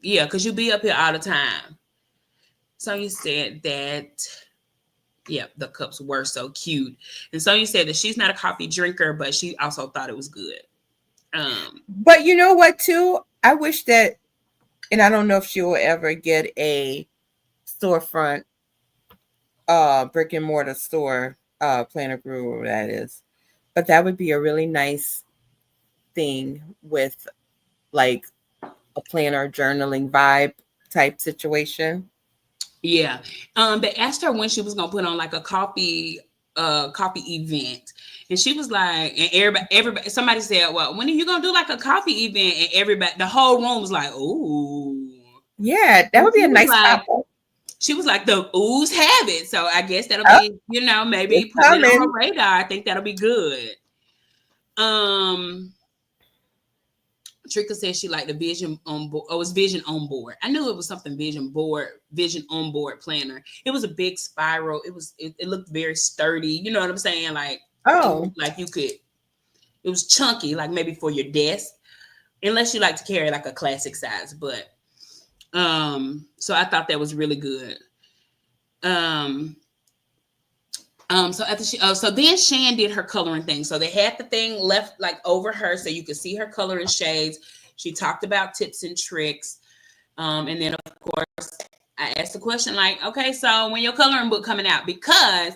B: Yeah, because you be up here all the time. So you said that, the cups were so cute. And so you said that she's not a coffee drinker, but she also thought it was good.
C: But you know what, too? I wish that, and I don't know if she will ever get a storefront, brick and mortar store, planner guru, that is. But that would be a really nice thing with like a planner journaling vibe type situation.
B: Yeah. They asked her when she was gonna put on like a coffee event, and she was like, and everybody, somebody said, well, when are you gonna do like a coffee event? And everybody, the whole room was like, ooh,
C: yeah, that would be a nice topic.
B: She was like, the oohs have it. So I guess that'll be, maybe put it on her radar. I think that'll be good. Trika said she liked the vision on board. Oh, it was vision on board. I knew it was something vision on board planner. It was a big spiral. It looked very sturdy. You know what I'm saying? Like, like you could, it was chunky, like maybe for your desk, unless you like to carry like a classic size. But, so I thought that was really good. So after so then Shan did her coloring thing. So they had the thing left like over her so you could see her coloring shades. She talked about tips and tricks. And then of course I asked the question like, okay, so when your coloring book coming out? Because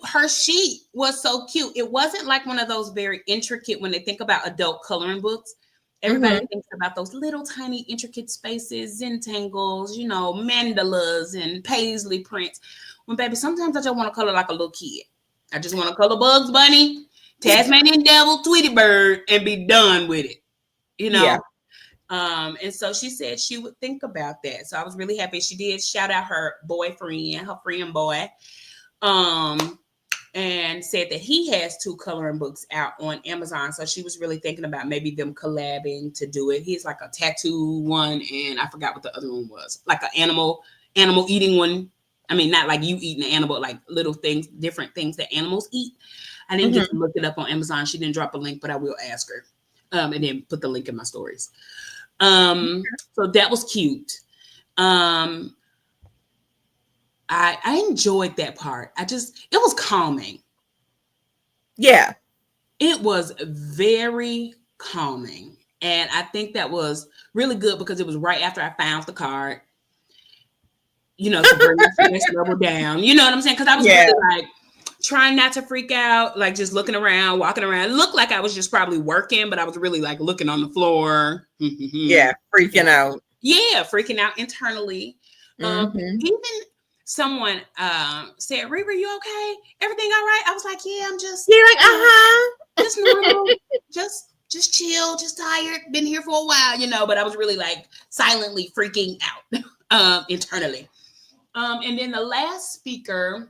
B: Her sheet was so cute. It wasn't like one of those very intricate, when they think about adult coloring books, everybody thinks about those little tiny intricate spaces, Zentangles, mandalas and paisley prints. When baby, sometimes I just want to color like a little kid. I just want to color Bugs Bunny, Tasmanian Devil, Tweety Bird, and be done with it.
C: Yeah.
B: And so she said she would think about that. So I was really happy. She did shout out her boyfriend, her friend boy. And said that he has 2 coloring books out on Amazon. So she was really thinking about maybe them collabing to do it. He's like a tattoo one, and I forgot what the other one was. Like an animal eating one. I mean, not like you eating an animal, like little things, different things that animals eat. I didn't get to look it up on Amazon. She didn't drop a link, but I will ask her. And then put the link in my stories. So that was cute. I enjoyed that part. It was calming.
C: Yeah.
B: It was very calming. And I think that was really good because it was right after I found the card, to bring my stress level down. You know what I'm saying? Because I was really like trying not to freak out, like just looking around, walking around. It looked like I was just probably working, but I was really like looking on the floor.
C: Yeah, freaking out.
B: Yeah, freaking out internally. Even someone said, Riri, you okay? Everything all right? I was like, yeah, I'm just.
C: You're like,
B: just normal, just chill, just tired. Been here for a while, but I was really like silently freaking out internally. And then the last speaker,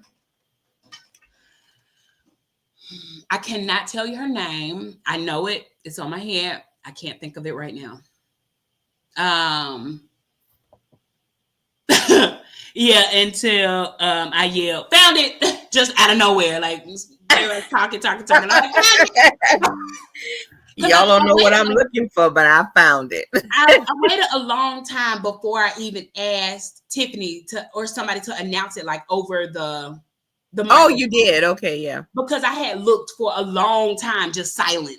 B: I cannot tell you her name. I know it. It's on my head. I can't think of it right now. Yeah, until I yelled, found it, just out of nowhere. Like, they were talking.
C: Y'all don't know what I'm looking for, but I found it.
B: I waited a long time before I even asked Tiffany or somebody to announce it, like over the
C: Oh, you did? Okay, yeah.
B: Because I had looked for a long time, just silently.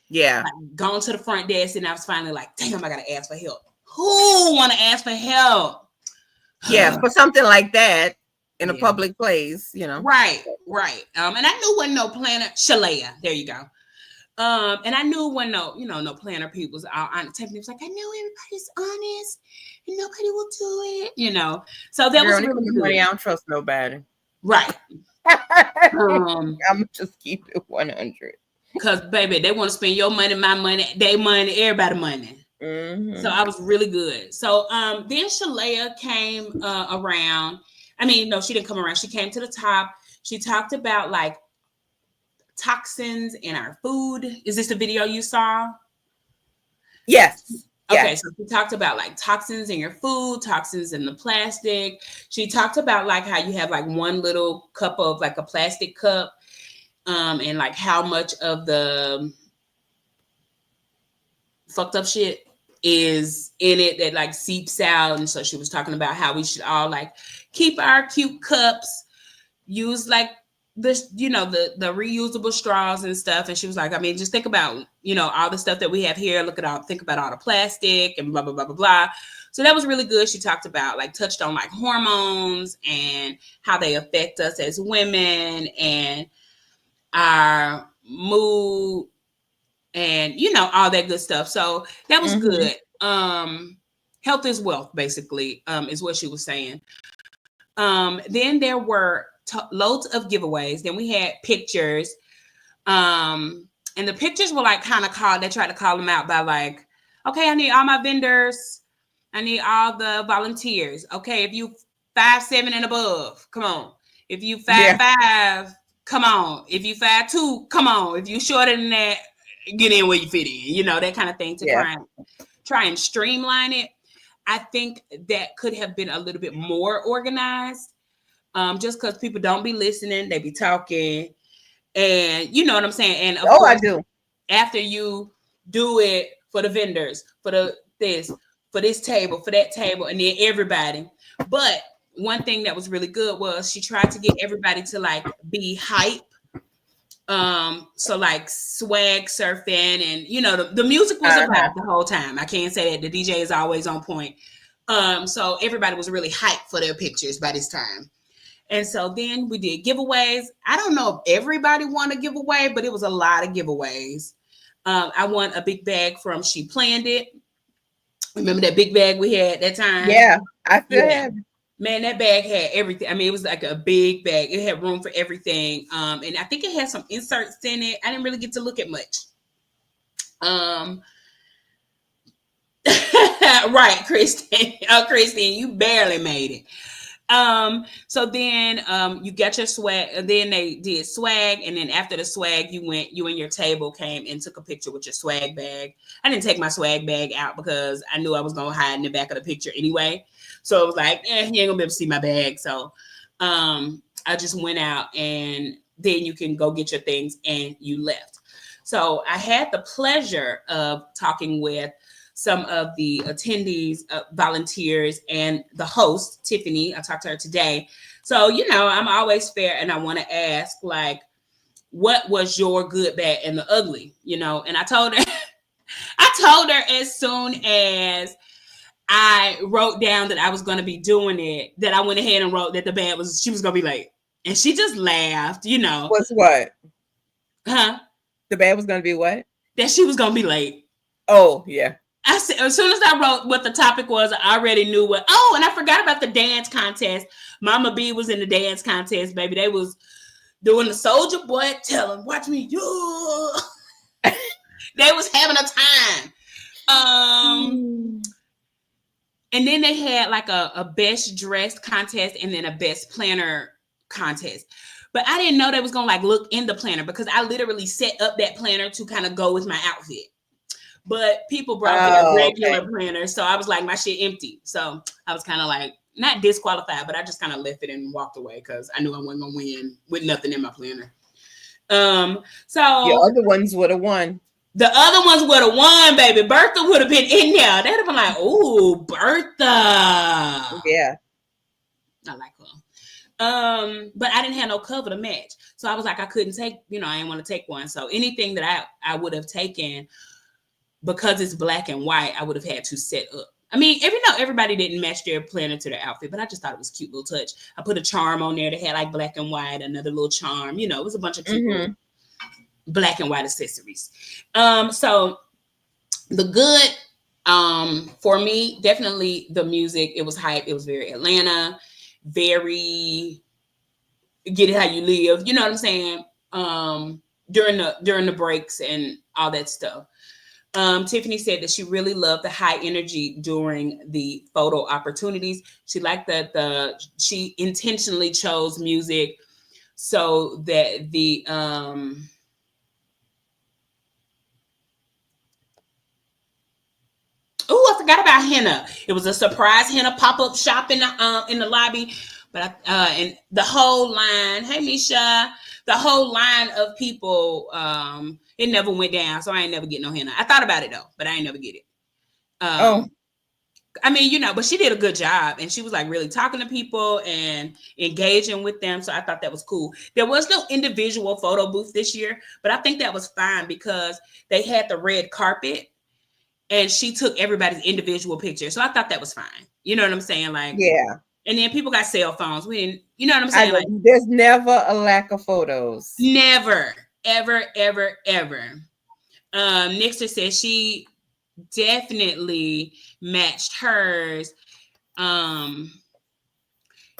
C: Yeah.
B: Like, gone to the front desk, and I was finally like, damn, I gotta ask for help. Who want to ask for help?
C: Yeah, for something like that in a public place,
B: Right. And I knew wasn't no planner. Shalea, there you go. And I knew when no planner people was out on Tiffany was like, I know everybody's honest and nobody will do it, So that was really good.
C: I don't trust nobody.
B: Right.
C: I'm just keep it 100.
B: Because baby, they want to spend your money, my money, their money, everybody's money. So I was really good. So then Shalea came around. I mean, no, she didn't come around. She came to the top. She talked about like toxins in our food. Is this the video you saw?
C: Yes.
B: Okay, so she talked about like toxins in your food, toxins in the plastic. She talked about like how you have like one little cup of like a plastic cup, and like how much of the fucked up shit is in it that like seeps out. And so she was talking about how we should all like keep our cute cups, use like this, the reusable straws and stuff. And she was like, I mean, just think about, all the stuff that we have here. Think about all the plastic and blah, blah, blah, blah, blah. So that was really good. She talked about touched on like hormones and how they affect us as women and our mood and, all that good stuff. So that was good. Health is wealth, basically, is what she was saying. Then there were loads of giveaways. Then we had pictures. And the pictures were like kind of they tried to call them out by like, okay, I need all my vendors. I need all the volunteers. Okay, if you 5'7" and above, come on. If you 5'5", come on. If you 5'2", come on. If you shorter than that, get in where you fit in. That kind of thing to try and streamline it. I think that could have been a little bit more organized. Just because people don't be listening, they be talking, and you know what I'm saying. And of course,
C: I do.
B: After you do it for the vendors, for this table, for that table, and then everybody. But one thing that was really good was she tried to get everybody to like be hype. So like swag surfing, and the music was about the whole time. I can't say that the DJ is always on point. So everybody was really hyped for their pictures by this time. And so then we did giveaways. I don't know if everybody won a giveaway, but it was a lot of giveaways. I won a big bag from She Planned It. Remember that big bag we had that time?
C: Yeah, I still
B: Yeah.
C: have.
B: Man, that bag had everything. I mean, it was like a big bag. It had room for everything. And I think it had some inserts in it. I didn't really get to look at much. Right, Kristen. Oh, Kristen, you barely made it. So then you got your swag, and then they did swag, and then after the swag, you and your table came and took a picture with your swag bag. I didn't take my swag bag out because I knew I was gonna hide in the back of the picture anyway. So it was like, you ain't gonna be able to see my bag. So I just went out, and then you can go get your things, and you left. So I had the pleasure of talking with some of the attendees, volunteers, and the host, Tiffany. I talked to her today. So, I'm always fair, and I want to ask, like, what was your good, bad, and the ugly? And I told her as soon as I wrote down that I was going to be doing it, that I went ahead and wrote that the bad was she was going to be late. And she just laughed,
C: What's what?
B: Huh?
C: The bad was going to be what?
B: That she was going to be late.
C: Oh, yeah.
B: I said, as soon as I wrote what the topic was, I already knew what. Oh, and I forgot about the dance contest. Mama B was in the dance contest, baby. They was doing the Soldier Boy. Tell them, watch me, you. They was having a time. And then they had like a best dressed contest and then a best planner contest. But I didn't know they was gonna like look in the planner because I literally set up that planner to kind of go with my outfit. But people brought their regular planner, so I was like, my shit empty. So I was kind of like, not disqualified, but I just kind of left it and walked away because I knew I wasn't gonna win with nothing in my planner. So
C: the other ones would have won.
B: The other ones would have won, baby. Bertha would have been in there. They'd have been like, "Ooh, Bertha."
C: Yeah,
B: I like her. But I didn't have no cover to match, so I was like, I couldn't take. I didn't want to take one. So anything that I would have taken. Because it's black and white, I would have had to set up. I mean, everybody didn't match their planner to their outfit, but I just thought it was a cute little touch. I put a charm on there that had like black and white, another little charm. It was a bunch of cute black and white accessories. So the good for me, definitely the music. It was hype. It was very Atlanta, very get it how you live. You know what I'm saying? During the breaks and all that stuff. Tiffany said that she really loved the high energy during the photo opportunities. She liked that she intentionally chose music so that the oh, I forgot about henna. It was a surprise henna pop-up shop in the lobby. But and the whole line, hey Misha, the whole line of people, it never went down, so I ain't never get no henna. I thought about it though, but I ain't never get it. I mean, but she did a good job, and she was like really talking to people and engaging with them. So I thought that was cool. There was no individual photo booth this year, but I think that was fine because they had the red carpet, and she took everybody's individual picture. So I thought that was fine. You know what I'm saying? Like, yeah. And then people got cell phones. We didn't, you know what I'm saying? Like,
C: there's never a lack of photos.
B: Never, ever, ever, ever. Nixter says she definitely matched hers.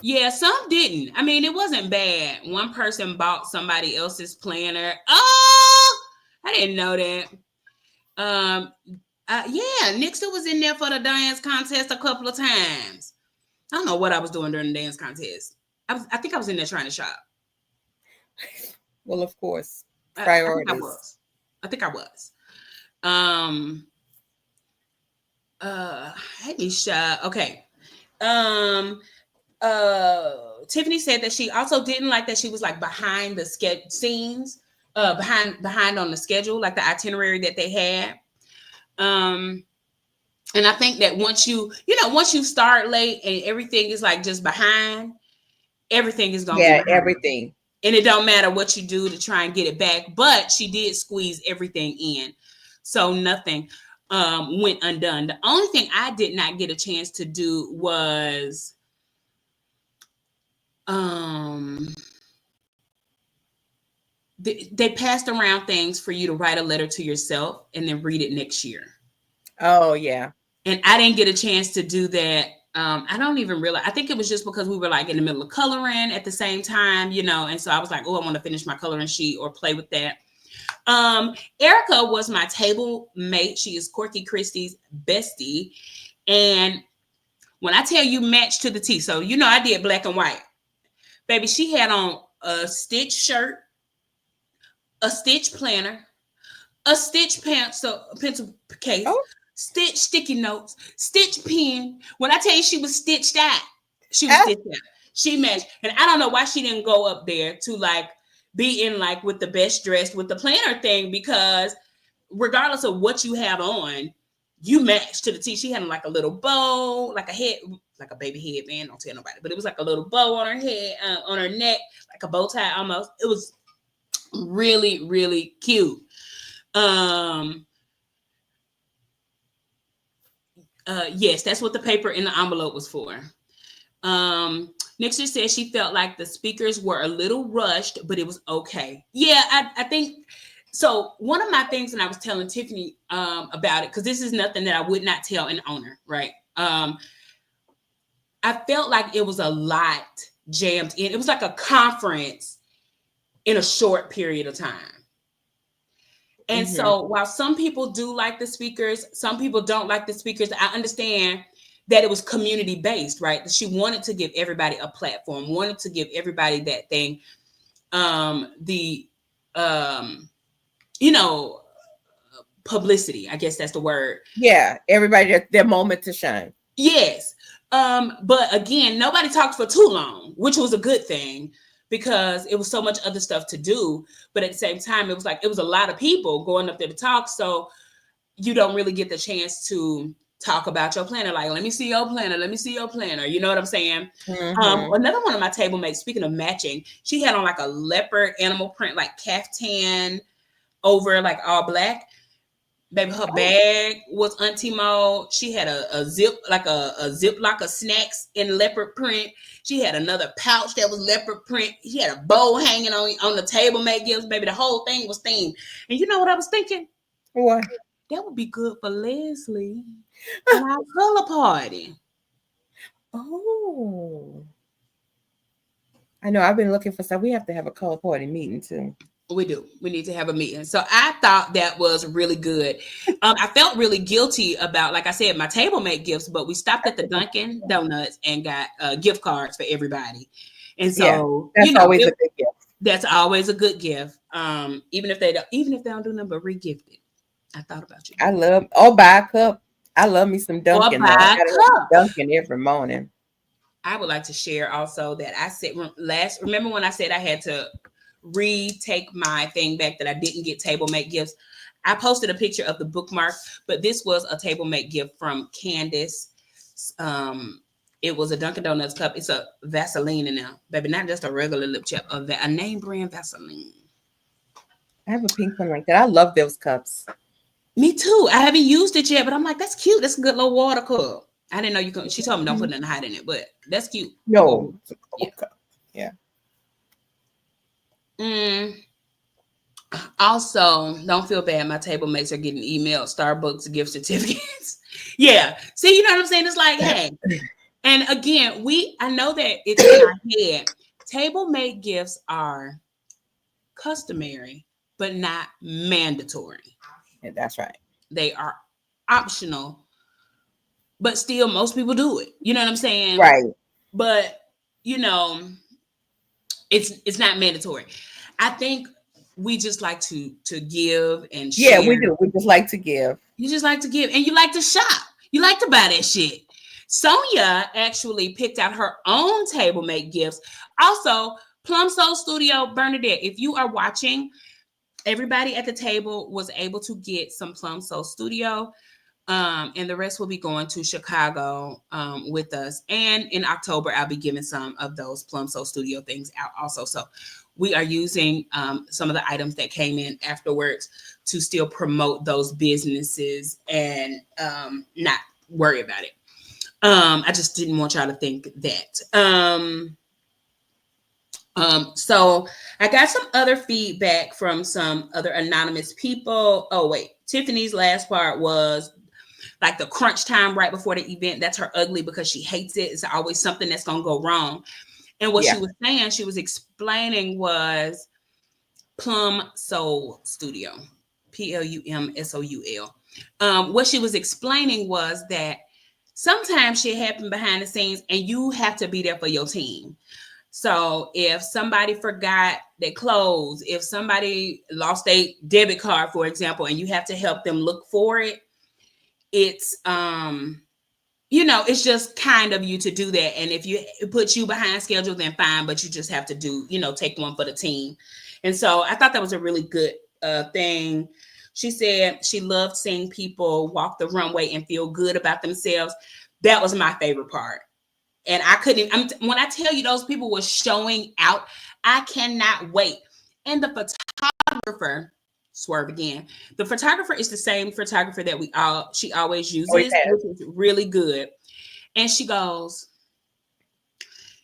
B: Yeah, some didn't. I mean, it wasn't bad. One person bought somebody else's planner. Oh, I didn't know that. Yeah, Nixter was in there for the dance contest a couple of times. I don't know what I was doing during the dance contest. I think I was in there trying to shop.
C: Well, of course. Priorities.
B: I think I was. Hey, Misha. Okay. Tiffany said that she also didn't like that she was like behind the scenes, behind on the schedule, like the itinerary that they had. And I think that once you start late and everything is like just behind, everything is gonna be behind.
C: Everything.
B: And it don't matter what you do to try and get it back. But she did squeeze everything in, so nothing went undone. The only thing I did not get a chance to do was they passed around things for you to write a letter to yourself and then read it next year.
C: Oh yeah.
B: And I didn't get a chance to do that. I don't even realize. I think it was just because we were like in the middle of coloring at the same time, you know. And so I was like, oh, I want to finish my coloring sheet or play with that. Erica was my table mate. She is Corky Christie's bestie. And when I tell you match to the T, so you know I did black and white. Baby, she had on a stitch shirt, a stitch planner, a stitch pencil case, stitch sticky notes, stitch pen. When I tell you she was stitched out, she was stitched out. She matched. And I don't know why she didn't go up there to like be in like with the best dressed with the planner thing, because regardless of what you have on, you match to the T. She had like a little bow, like a head, like a baby headband. Don't tell nobody, but it was like a little bow on her head, on her neck, like a bow tie almost. It was really, really cute. Yes, that's what the paper in the envelope was for. Nixon said she felt like the speakers were a little rushed, but it was okay. Yeah, I think so. One of my things, and I was telling Tiffany about it, because this is nothing that I would not tell an owner, right? I felt like it was a lot jammed in. It was like a conference in a short period of time. And so while some people do like the speakers, some people don't like the speakers. I understand that it was community based, right? She wanted to give everybody a platform, wanted to give everybody that thing, publicity. I guess that's the word.
C: Yeah, everybody their moment to shine.
B: Yes. But again, nobody talked for too long, which was a good thing, because it was so much other stuff to do. But at the same time, it was a lot of people going up there to talk. So you don't really get the chance to talk about your planner. Like, let me see your planner. Let me see your planner. You know what I'm saying? Another one of my table mates, speaking of matching, she had on like a leopard animal print, like caftan over like all black. Baby, her bag was Auntie Mo. She had a zip, like a ziplock of snacks in leopard print. She had another pouch that was leopard print. She had a bow hanging on the table mate gifts. Baby, the whole thing was themed. And you know what I was thinking?
C: What?
B: That would be good for Leslie and our color party.
C: Oh. I know. I've been looking for stuff. We have to have a color party meeting too.
B: We do. We need to have a meeting. So I thought that was really good. I felt really guilty about, like I said, my table mate gifts, but we stopped at the Dunkin' Donuts and got gift cards for everybody. And so
C: that's always a good gift.
B: That's always a good gift. Even if they don't do nothing but re-gift it. I thought about you.
C: I love buy a cup. I love me some Dunkin'. I gotta have Dunkin' every morning.
B: I would like to share also that I said remember when I said I had to retake my thing back that I didn't get table mate gifts. I posted a picture of the bookmark, but this was a table mate gift from Candace. It was a Dunkin' Donuts cup. It's a Vaseline in there, baby, not just a regular lip chip, a name brand Vaseline.
C: I have a pink one like that. I love those cups.
B: Me too. I haven't used it yet, but I'm like, that's cute. That's a good little water cup. I didn't know you could. She told me don't put nothing hot in it, but that's cute.
C: No.
B: Yeah. Also, don't feel bad. My table mates are getting emailed Starbucks gift certificates. Yeah. See, you know what I'm saying? It's like, hey. And again, I know that it's in our head. Table mate gifts are customary, but not mandatory.
C: Yeah, that's right.
B: They are optional, but still most people do it. You know what I'm saying?
C: Right.
B: But it's not mandatory. I think we just like to give and share.
C: Yeah, we do. We just like to give.
B: You just like to give, and you like to shop. You like to buy that shit. Sonia actually picked out her own table mate gifts. Also, Plum Soul Studio, Bernadette, if you are watching, everybody at the table was able to get some Plum Soul Studio. And the rest will be going to Chicago with us. And in October, I'll be giving some of those Plum Soul Studio things out also. So we are using some of the items that came in afterwards to still promote those businesses and not worry about it. I just didn't want y'all to think that. So I got some other feedback from some other anonymous people. Oh wait, Tiffany's last part was like the crunch time right before the event. That's her ugly because she hates it. It's always something that's gonna go wrong. And what she was saying, she was explaining was Plum Soul Studio, PLUMSOUL. What she was explaining was that sometimes shit happen behind the scenes and you have to be there for your team. So if somebody forgot their clothes, if somebody lost a debit card, for example, and you have to help them look for it, it's it's just kind of you to do that. And if it puts you behind schedule, then fine, but you just have to do, take one for the team. And so I thought that was a really good thing. She said she loved seeing people walk the runway and feel good about themselves. That was my favorite part. And I couldn't, when I tell you those people were showing out, I cannot wait. And the photographer, swerve again, the photographer is the same photographer that she always uses, which is really good. And she goes,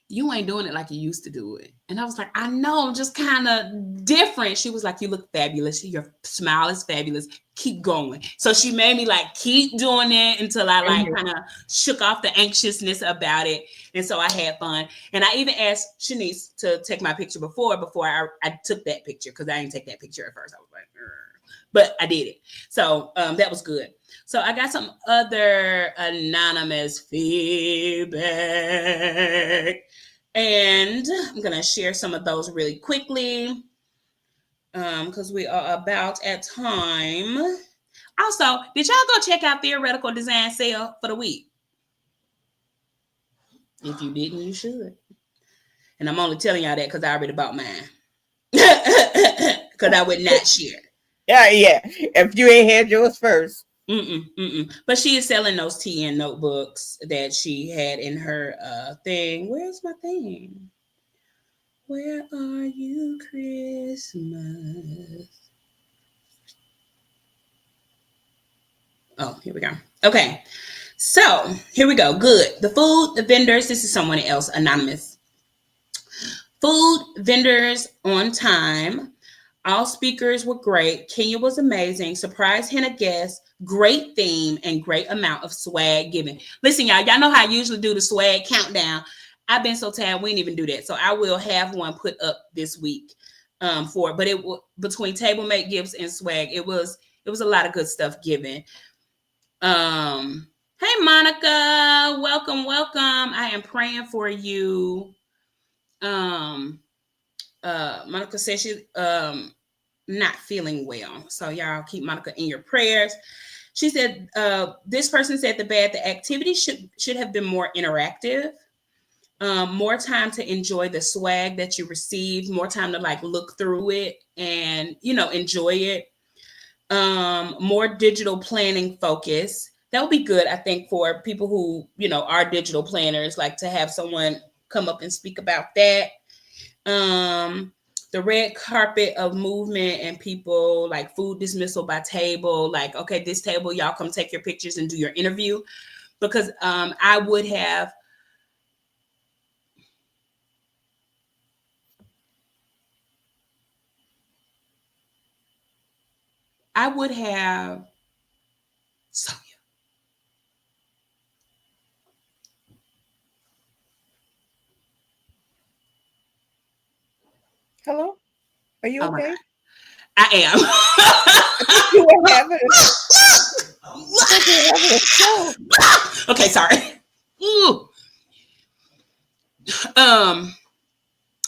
B: you ain't doing it like you used to do it. And I was like, I know, just kind of different. She was like, you look fabulous. Your smile is fabulous. Keep going. So she made me like keep doing it until I like kind of shook off the anxiousness about it. And so I had fun. And I even asked Shanice to take my picture before I took that picture, because I didn't take that picture at first. I was like, but I did it. So that was good. So I got some other anonymous feedback, and I'm going to share some of those really quickly because we are about at time. Also, did y'all go check out Theoretical Design Sale for the week? If you didn't, you should. And I'm only telling y'all that because I already bought mine. Because I would not share.
C: Yeah. If you ain't had yours first.
B: But she is selling those TN notebooks that she had in her thing. Where's my thing? Where are you, Christmas? Oh, here we go. Okay. So here we go. Good. The food, the vendors. This is someone else, anonymous. Food vendors on time. All speakers were great. Kenya was amazing. Surprise hint of guests. Great theme and great amount of swag given. Listen, y'all know how I usually do the swag countdown. I've been so tired, we didn't even do that. So I will have one put up this week but it was between table mate gifts and swag. It was a lot of good stuff given. Hey Monica, welcome. I am praying for you. Monica says she's not feeling well. So y'all keep Monica in your prayers. She said, this person said the activity should have been more interactive, more time to enjoy the swag that you received, more time to like look through it and, enjoy it. More digital planning focus. That would be good, I think, for people who, are digital planners, like to have someone come up and speak about that. The red carpet of movement and people, like food dismissal by table, like, okay, this table, y'all come take your pictures and do your interview. Because I would have Sonia.
C: Hello? Are you okay?
B: I am.
C: You were having a show.
B: Okay, sorry.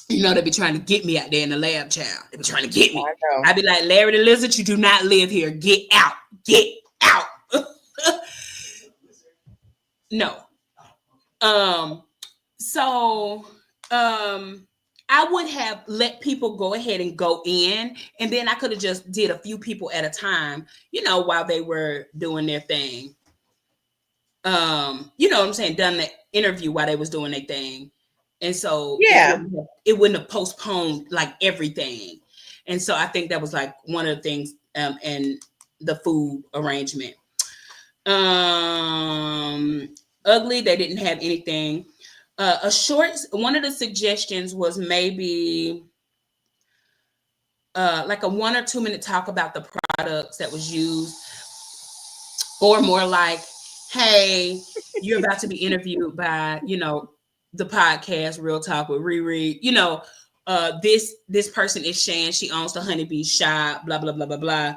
B: They be trying to get me out there in the lab, child. They be trying to get me. I be like, Larry the Lizard, you do not live here. Get out. Get out. No. I would have let people go ahead and go in, and then I could have just did a few people at a time, while they were doing their thing. You know what I'm saying? Done the interview while they was doing their thing. And so it wouldn't have postponed like everything. And so I think that was like one of the things, and the food arrangement. Ugly, they didn't have anything. one of the suggestions was maybe like a 1 or 2 minute talk about the products that was used, or more like, hey, you're about to be interviewed by, the podcast Real Talk with Riri. This person is Shan. She owns the Honeybee Shop. Blah blah blah blah blah.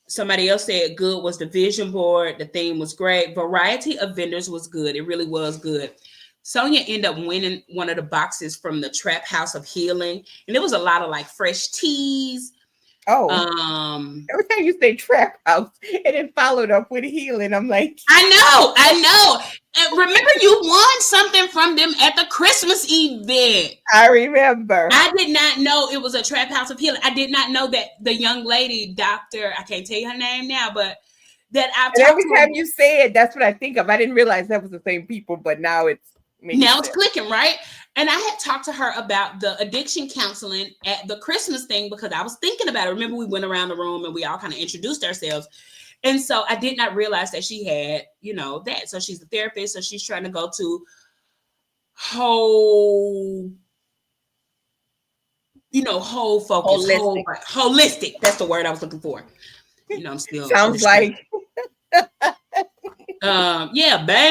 B: Somebody else said good was the vision board. The theme was great. Variety of vendors was good. It really was good. Sonia ended up winning one of the boxes from the Trap House of Healing, and there was a lot of like fresh teas.
C: Oh, every time you say Trap House and then followed up with healing, I'm like,
B: I know. And remember, you won something from them at the Christmas event.
C: I remember.
B: I did not know it was a Trap House of Healing. I did not know that the young lady, Doctor, I can't tell you her name now, but that I've
C: and
B: talked
C: every
B: to
C: time you say it, that's what I think of. I didn't realize that was the same people, but now it's
B: clicking, right? And I had talked to her about the addiction counseling at the Christmas thing because I was thinking about it. Remember, we went around the room and we all kind of introduced ourselves. And so I did not realize that she had, that. So she's a therapist. So she's trying to go to whole focus, holistic. That's the word I was looking for. I'm still
C: sounds like
B: bankhead.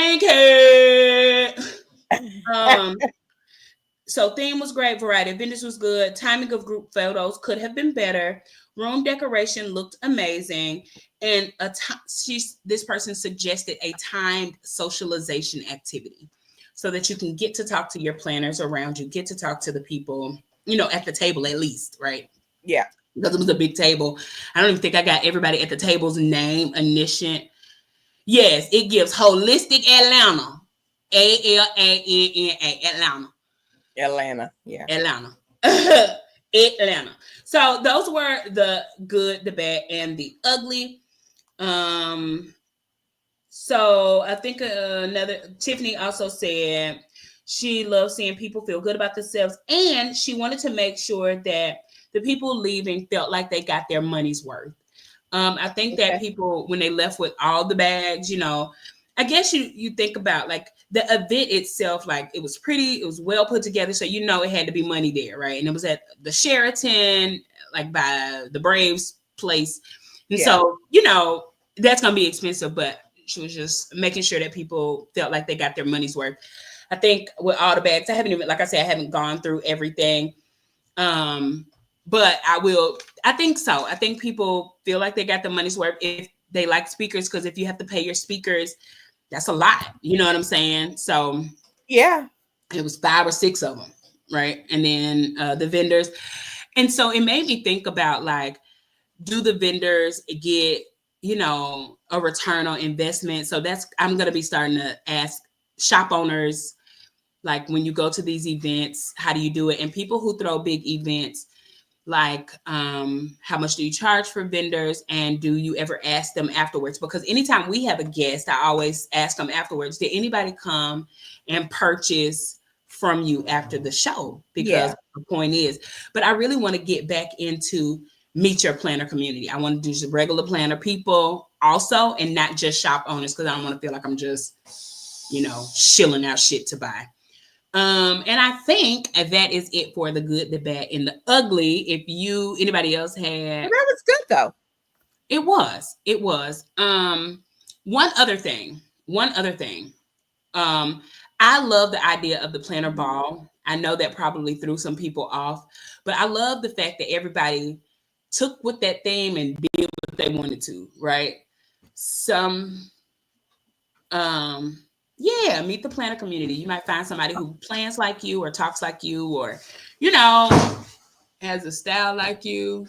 B: So theme was great, variety of vendors was good, timing of group photos could have been better, room decoration looked amazing, and this person suggested a timed socialization activity so that you can get to talk to your planners around you, get to talk to the people, at the table at least, right?
C: Yeah.
B: Because it was a big table. I don't even think I got everybody at the table's name, initial. Yes, it gives Holistic Atlanta. Atlanta.
C: Atlanta. Yeah.
B: Atlanta. Atlanta. So those were the good, the bad, and the ugly. So I think Tiffany also said she loves seeing people feel good about themselves, and she wanted to make sure that the people leaving felt like they got their money's worth. I think that people, when they left with all the bags, I guess you think about like the event itself, like it was pretty, it was well put together. So, it had to be money there, right? And it was at the Sheraton, like by the Braves place. And so, that's going to be expensive, but she was just making sure that people felt like they got their money's worth. I think with all the bags, I haven't gone through everything. But I think so. I think people feel like they got the money's worth if they like speakers, because if you have to pay your speakers, that's a lot. You know what I'm saying? So
C: yeah,
B: it was 5 or 6 of them, right? And then the vendors. And so it made me think about like, do the vendors get, a return on investment? So I'm going to be starting to ask shop owners, like when you go to these events, how do you do it? And people who throw big events, like how much do you charge for vendors, and do you ever ask them afterwards? Because anytime we have a guest, I always ask them afterwards, did anybody come and purchase from you after the show? Because the point is, but I really want to get back into meet your planner community. I want to do some regular planner people also, and not just shop owners, because I don't want to feel like I'm just shilling out shit to buy. And I think that is it for the good, the bad, and the ugly. If anybody else had,
C: that was good though.
B: It was. One other thing. I love the idea of the planner ball. I know that probably threw some people off, but I love the fact that everybody took with that theme and did what they wanted to, right? Meet the planner community. You might find somebody who plans like you or talks like you or, has a style like you.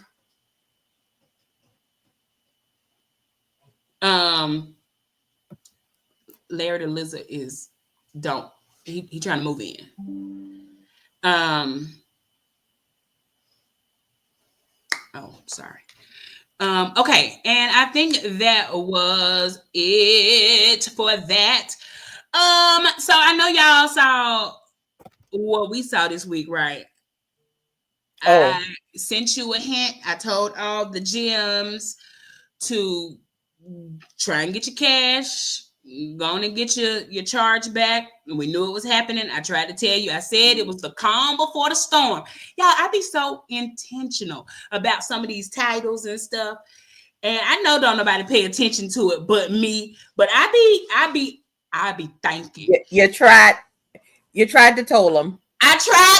B: Larry the Lizard is he trying to move in. Sorry. Okay, and I think that was it for that. So I know y'all saw what we saw this week, right? I sent you a hint. I told all the gyms to try and get your cash, Go on and get your charge back. We knew it was happening. I tried to tell you. I said it was the calm before the storm. Y'all, I be so intentional about some of these titles and stuff. And I know don't nobody pay attention to it but me. But I be thinking.
C: You tried to tell them.
B: I tried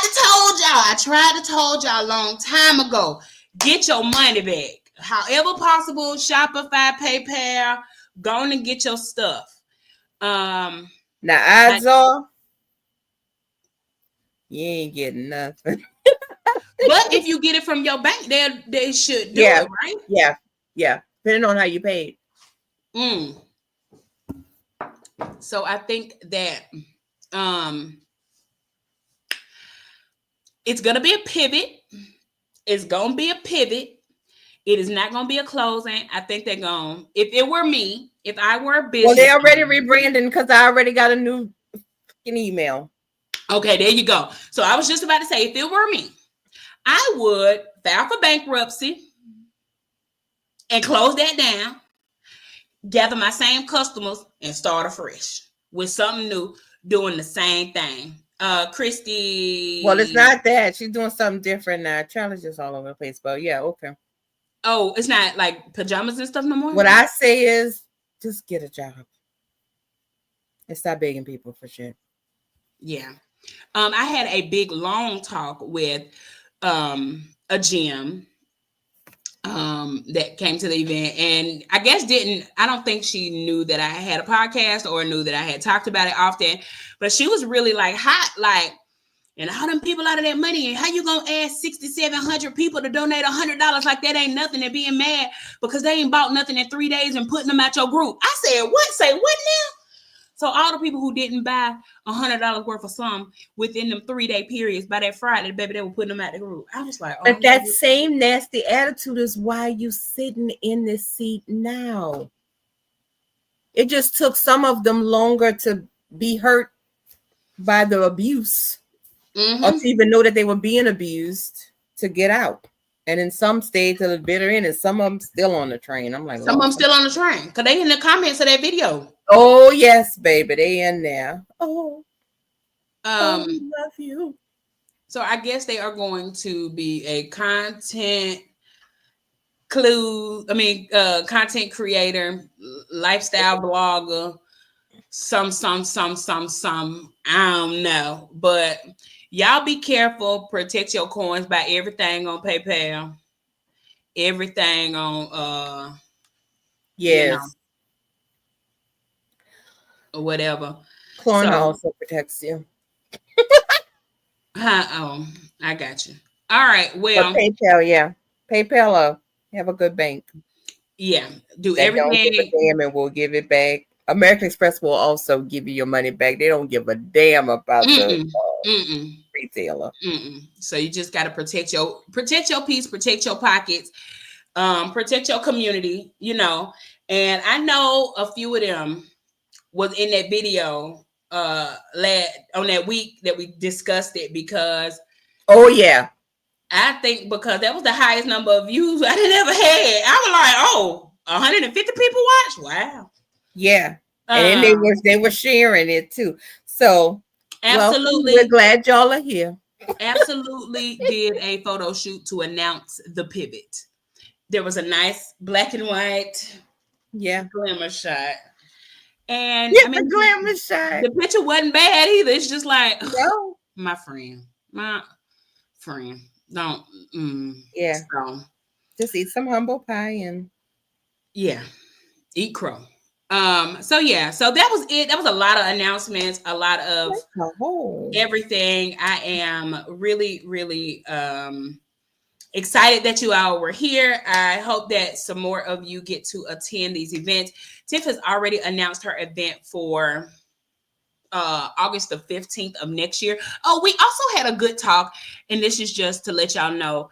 B: to told y'all a long time ago. Get your money back. However possible, Shopify, PayPal, go on and get your stuff.
C: Now odds are you ain't getting nothing.
B: But if you get it from your bank, they should do it, right?
C: Yeah. Depending on how you paid.
B: So I think that it's gonna be a pivot. It's gonna be a pivot. It is not gonna be a closing. I think they're gonna. If it were me, if I were a business,
C: well, they already rebranding because I already got a new fucking email.
B: Okay, there you go. So I was just about to say, if it were me, I would file for bankruptcy and close that down, gather my same customers, and start afresh with something new, doing the same thing. Christy.
C: Well, it's not that. She's doing something different now. Challenges all over the place, but yeah, okay.
B: Oh, it's not like pajamas and stuff no more?
C: What I say is just get a job and stop begging people for shit.
B: Yeah. I had a big long talk with a gym that came to the event, and I guess I don't think she knew that I had a podcast or knew that I had talked about it often, but she was really like hot, like, and all them people out of that money, and how you gonna ask 6,700 people to donate $100 like that ain't nothing, and being mad because they ain't bought nothing in 3 days and putting them out your group. I said, what? Say what now? So all the people who didn't buy $100 worth of some within them 3-day periods, by that Friday, baby, they were putting them out the group. I was like, oh,
C: but that same nasty attitude is why you sitting in this seat now. It just took some of them longer to be hurt by the abuse, or to even know that they were being abused, to get out. And in some stayed to the bitter end, and some of them still on the train. I'm like,
B: some of them still on the train because they in the comments of that video.
C: Oh yes, baby, they in there. Oh, love you.
B: So I guess they are going to be a content creator, lifestyle blogger, some. I don't know, but y'all be careful. Protect your coins. Buy everything on PayPal. Everything on
C: yes.
B: Or whatever.
C: Klarna also protects you.
B: I got you. All right. Well,
C: but PayPal, yeah. PayPal, have a good bank.
B: Yeah. Do
C: they
B: everything.
C: Don't give a damn and we'll give it back. American Express will also give you your money back. They don't give a damn about the retailer.
B: So you just got to protect your peace, protect your pockets, protect your community, And I know a few of them was in that video on that week that we discussed it, because I think because that was the highest number of views I ever had. I was like, 150 people watched. Wow.
C: Yeah. And they were sharing it too. So
B: absolutely,
C: we're glad y'all are here.
B: Absolutely did a photo shoot to announce the pivot. There was a nice black and white glamour shot. And
C: the glamour shot.
B: The picture wasn't bad either. It's just like,
C: no,
B: my friend. Don't.
C: So, just eat some humble pie and
B: eat crow. So that was it. That was a lot of announcements, a lot of everything. I am really, really excited that you all were here. I hope that some more of you get to attend these events. Tiff has already announced her event for August the 15th of next year. Oh, we also had a good talk, and this is just to let y'all know.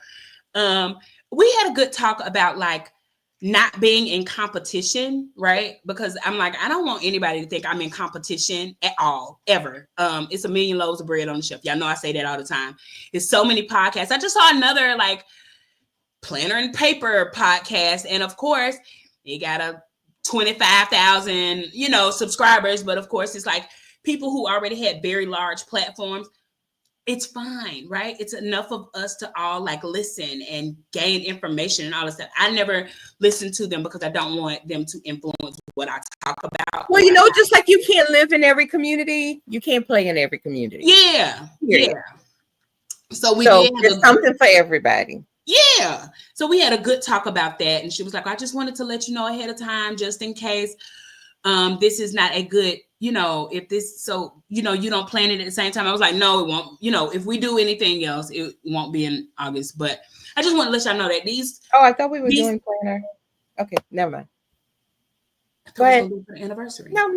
B: We had a good talk about like not being in competition, right? Because I'm like, I don't want anybody to think I'm in competition at all, ever. It's a million loaves of bread on the shelf. Y'all know I say that all the time. It's so many podcasts. I just saw another like planner and paper podcast. And of course, you got to 25,000, subscribers. But of course, it's like people who already had very large platforms. It's fine, right? It's enough of us to all like listen and gain information and all this stuff. I never listen to them because I don't want them to influence what I talk about.
C: Well, just like you can't live in every community, you can't play in every community.
B: Yeah.
C: Period.
B: Yeah. So
C: there's something for everybody.
B: Yeah. So we had a good talk about that. And she was like, I just wanted to let you know ahead of time, just in case this is not a good, if this, so, you don't plan it at the same time. I was like, no, it won't, if we do anything else, it won't be in August. But I just want to let y'all know that these.
C: Oh, I thought we were doing planner. Okay, never mind. Go ahead.
B: Anniversary.
C: No.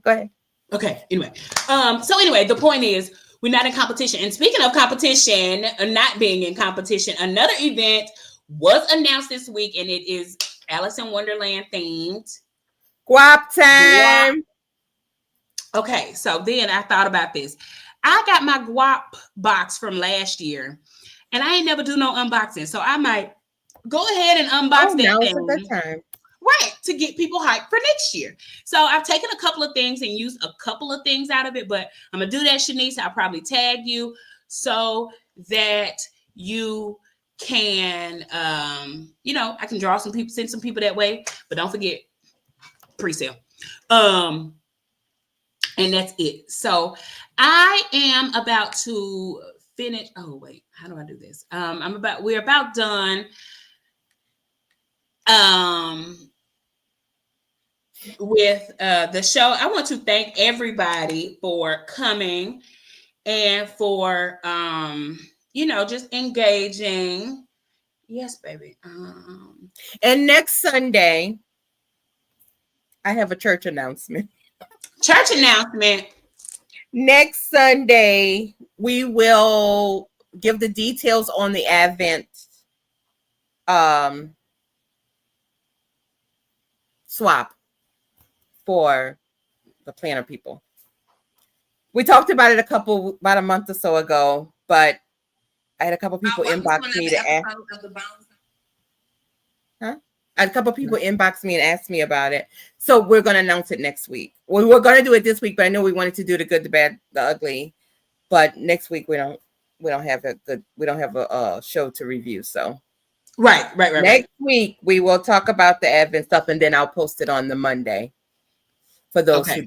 C: Go ahead.
B: Okay. Anyway. So anyway, the point is we're not in competition. And speaking of competition, not being in competition, another event was announced this week, and it is Alice in Wonderland themed.
C: Guap time.
B: Okay, so then I thought about this. I got my guap box from last year, and I ain't never do no unboxing. So I might go ahead and unbox that
C: now
B: thing.
C: it's a good time.
B: Right, to get people hyped for next year. So I've taken a couple of things and used a couple of things out of it, but I'm going to do that, Shanice. I'll probably tag you so that you can, I can draw some people, send some people that way, but don't forget pre-sale. And that's it. So I am about to finish. Oh, wait, how do I do this? We're about done. With the show. I want to thank everybody for coming and for just engaging. Yes, baby.
C: And next Sunday, I have a church announcement. Next Sunday, we will give the details on the Advent swap for the planner people. We talked about it about a month or so ago, but I had a couple people inbox me to ask. I had a couple people inbox me and ask me about it. So we're going to announce it next week. Well, we're going to do it this week, but I know we wanted to do the good, the bad, the ugly. But next week we don't have a show to review. So
B: right.
C: Next week we will talk about the Advent stuff, and then I'll post it on the Monday for those who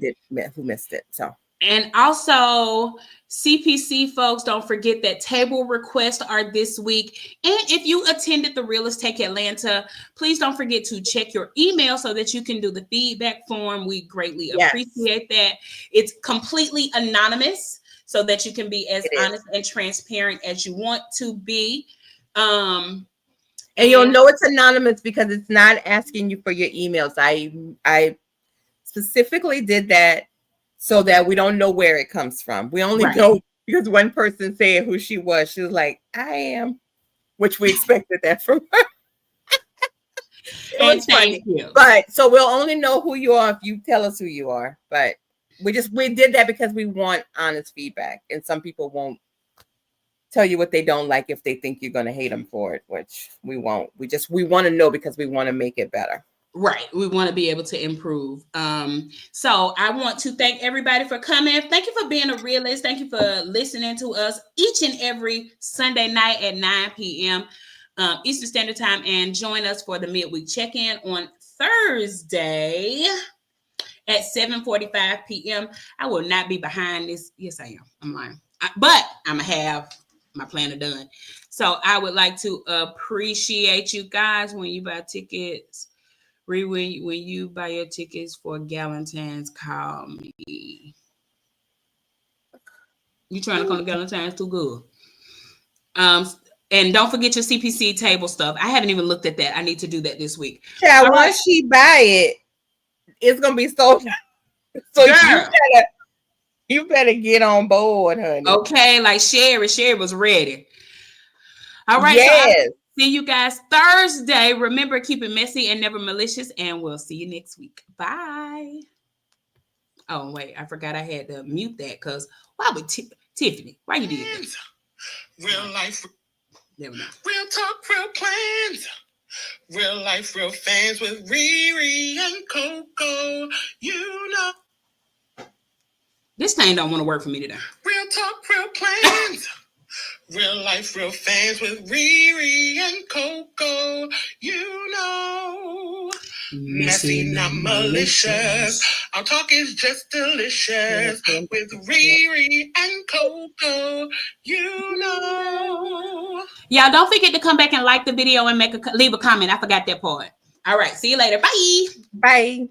C: missed it. So.
B: And also, CPC folks, don't forget that table requests are this week. And if you attended the Real Estate Atlanta, please don't forget to check your email so that you can do the feedback form. We greatly appreciate that. It's completely anonymous so that you can be as honest and transparent as you want to be. And
C: you'll know it's anonymous because it's not asking you for your emails. I specifically did that so that we don't know where it comes from. We only know because one person said who she was. She was like, I am, which we expected that from her.
B: And thank you.
C: But so we'll only know who you are if you tell us who you are. But we did that because we want honest feedback. And some people won't tell you what they don't like if they think you're going to hate them for it, which we won't. We want to know because we want to make it better.
B: Right. We want to be able to improve. So I want to thank everybody for coming. Thank you for being a realist. Thank you for listening to us each and every Sunday night at 9 p.m. Eastern Standard Time, and join us for the midweek check-in on Thursday at 7:45 p.m. I will not be behind this. Yes, I am. I'm lying. But I'm going to have my planner done. So I would like to appreciate you guys when you buy tickets. When you buy your tickets for Galentine's, call me. You trying to come to Galentine's? Too good. And don't forget your CPC table stuff. I haven't even looked at that. I need to do that this week.
C: Yeah, once she buy it, it's gonna be sold. So you better get on board, honey.
B: Okay, like Sherry was ready. All right.
C: Yes.
B: So see you guys Thursday. Remember, keep it messy and never malicious, and we'll see you next week. Bye. Oh, wait, I forgot I had to mute that because why would Tiffany? Why you did that?
D: Real life.
B: There we go.
D: Real talk, real plans. Real life, real fans with Riri and Coco. You know.
B: This thing don't want to work for me today.
D: Real talk, real plans. Real life, real fans with Riri and Coco. You know. Messy, not malicious. Our talk is just delicious. With Riri and Coco. You know.
B: Y'all don't forget to come back and like the video and leave a comment. I forgot that part. All right. See you later. Bye.
C: Bye.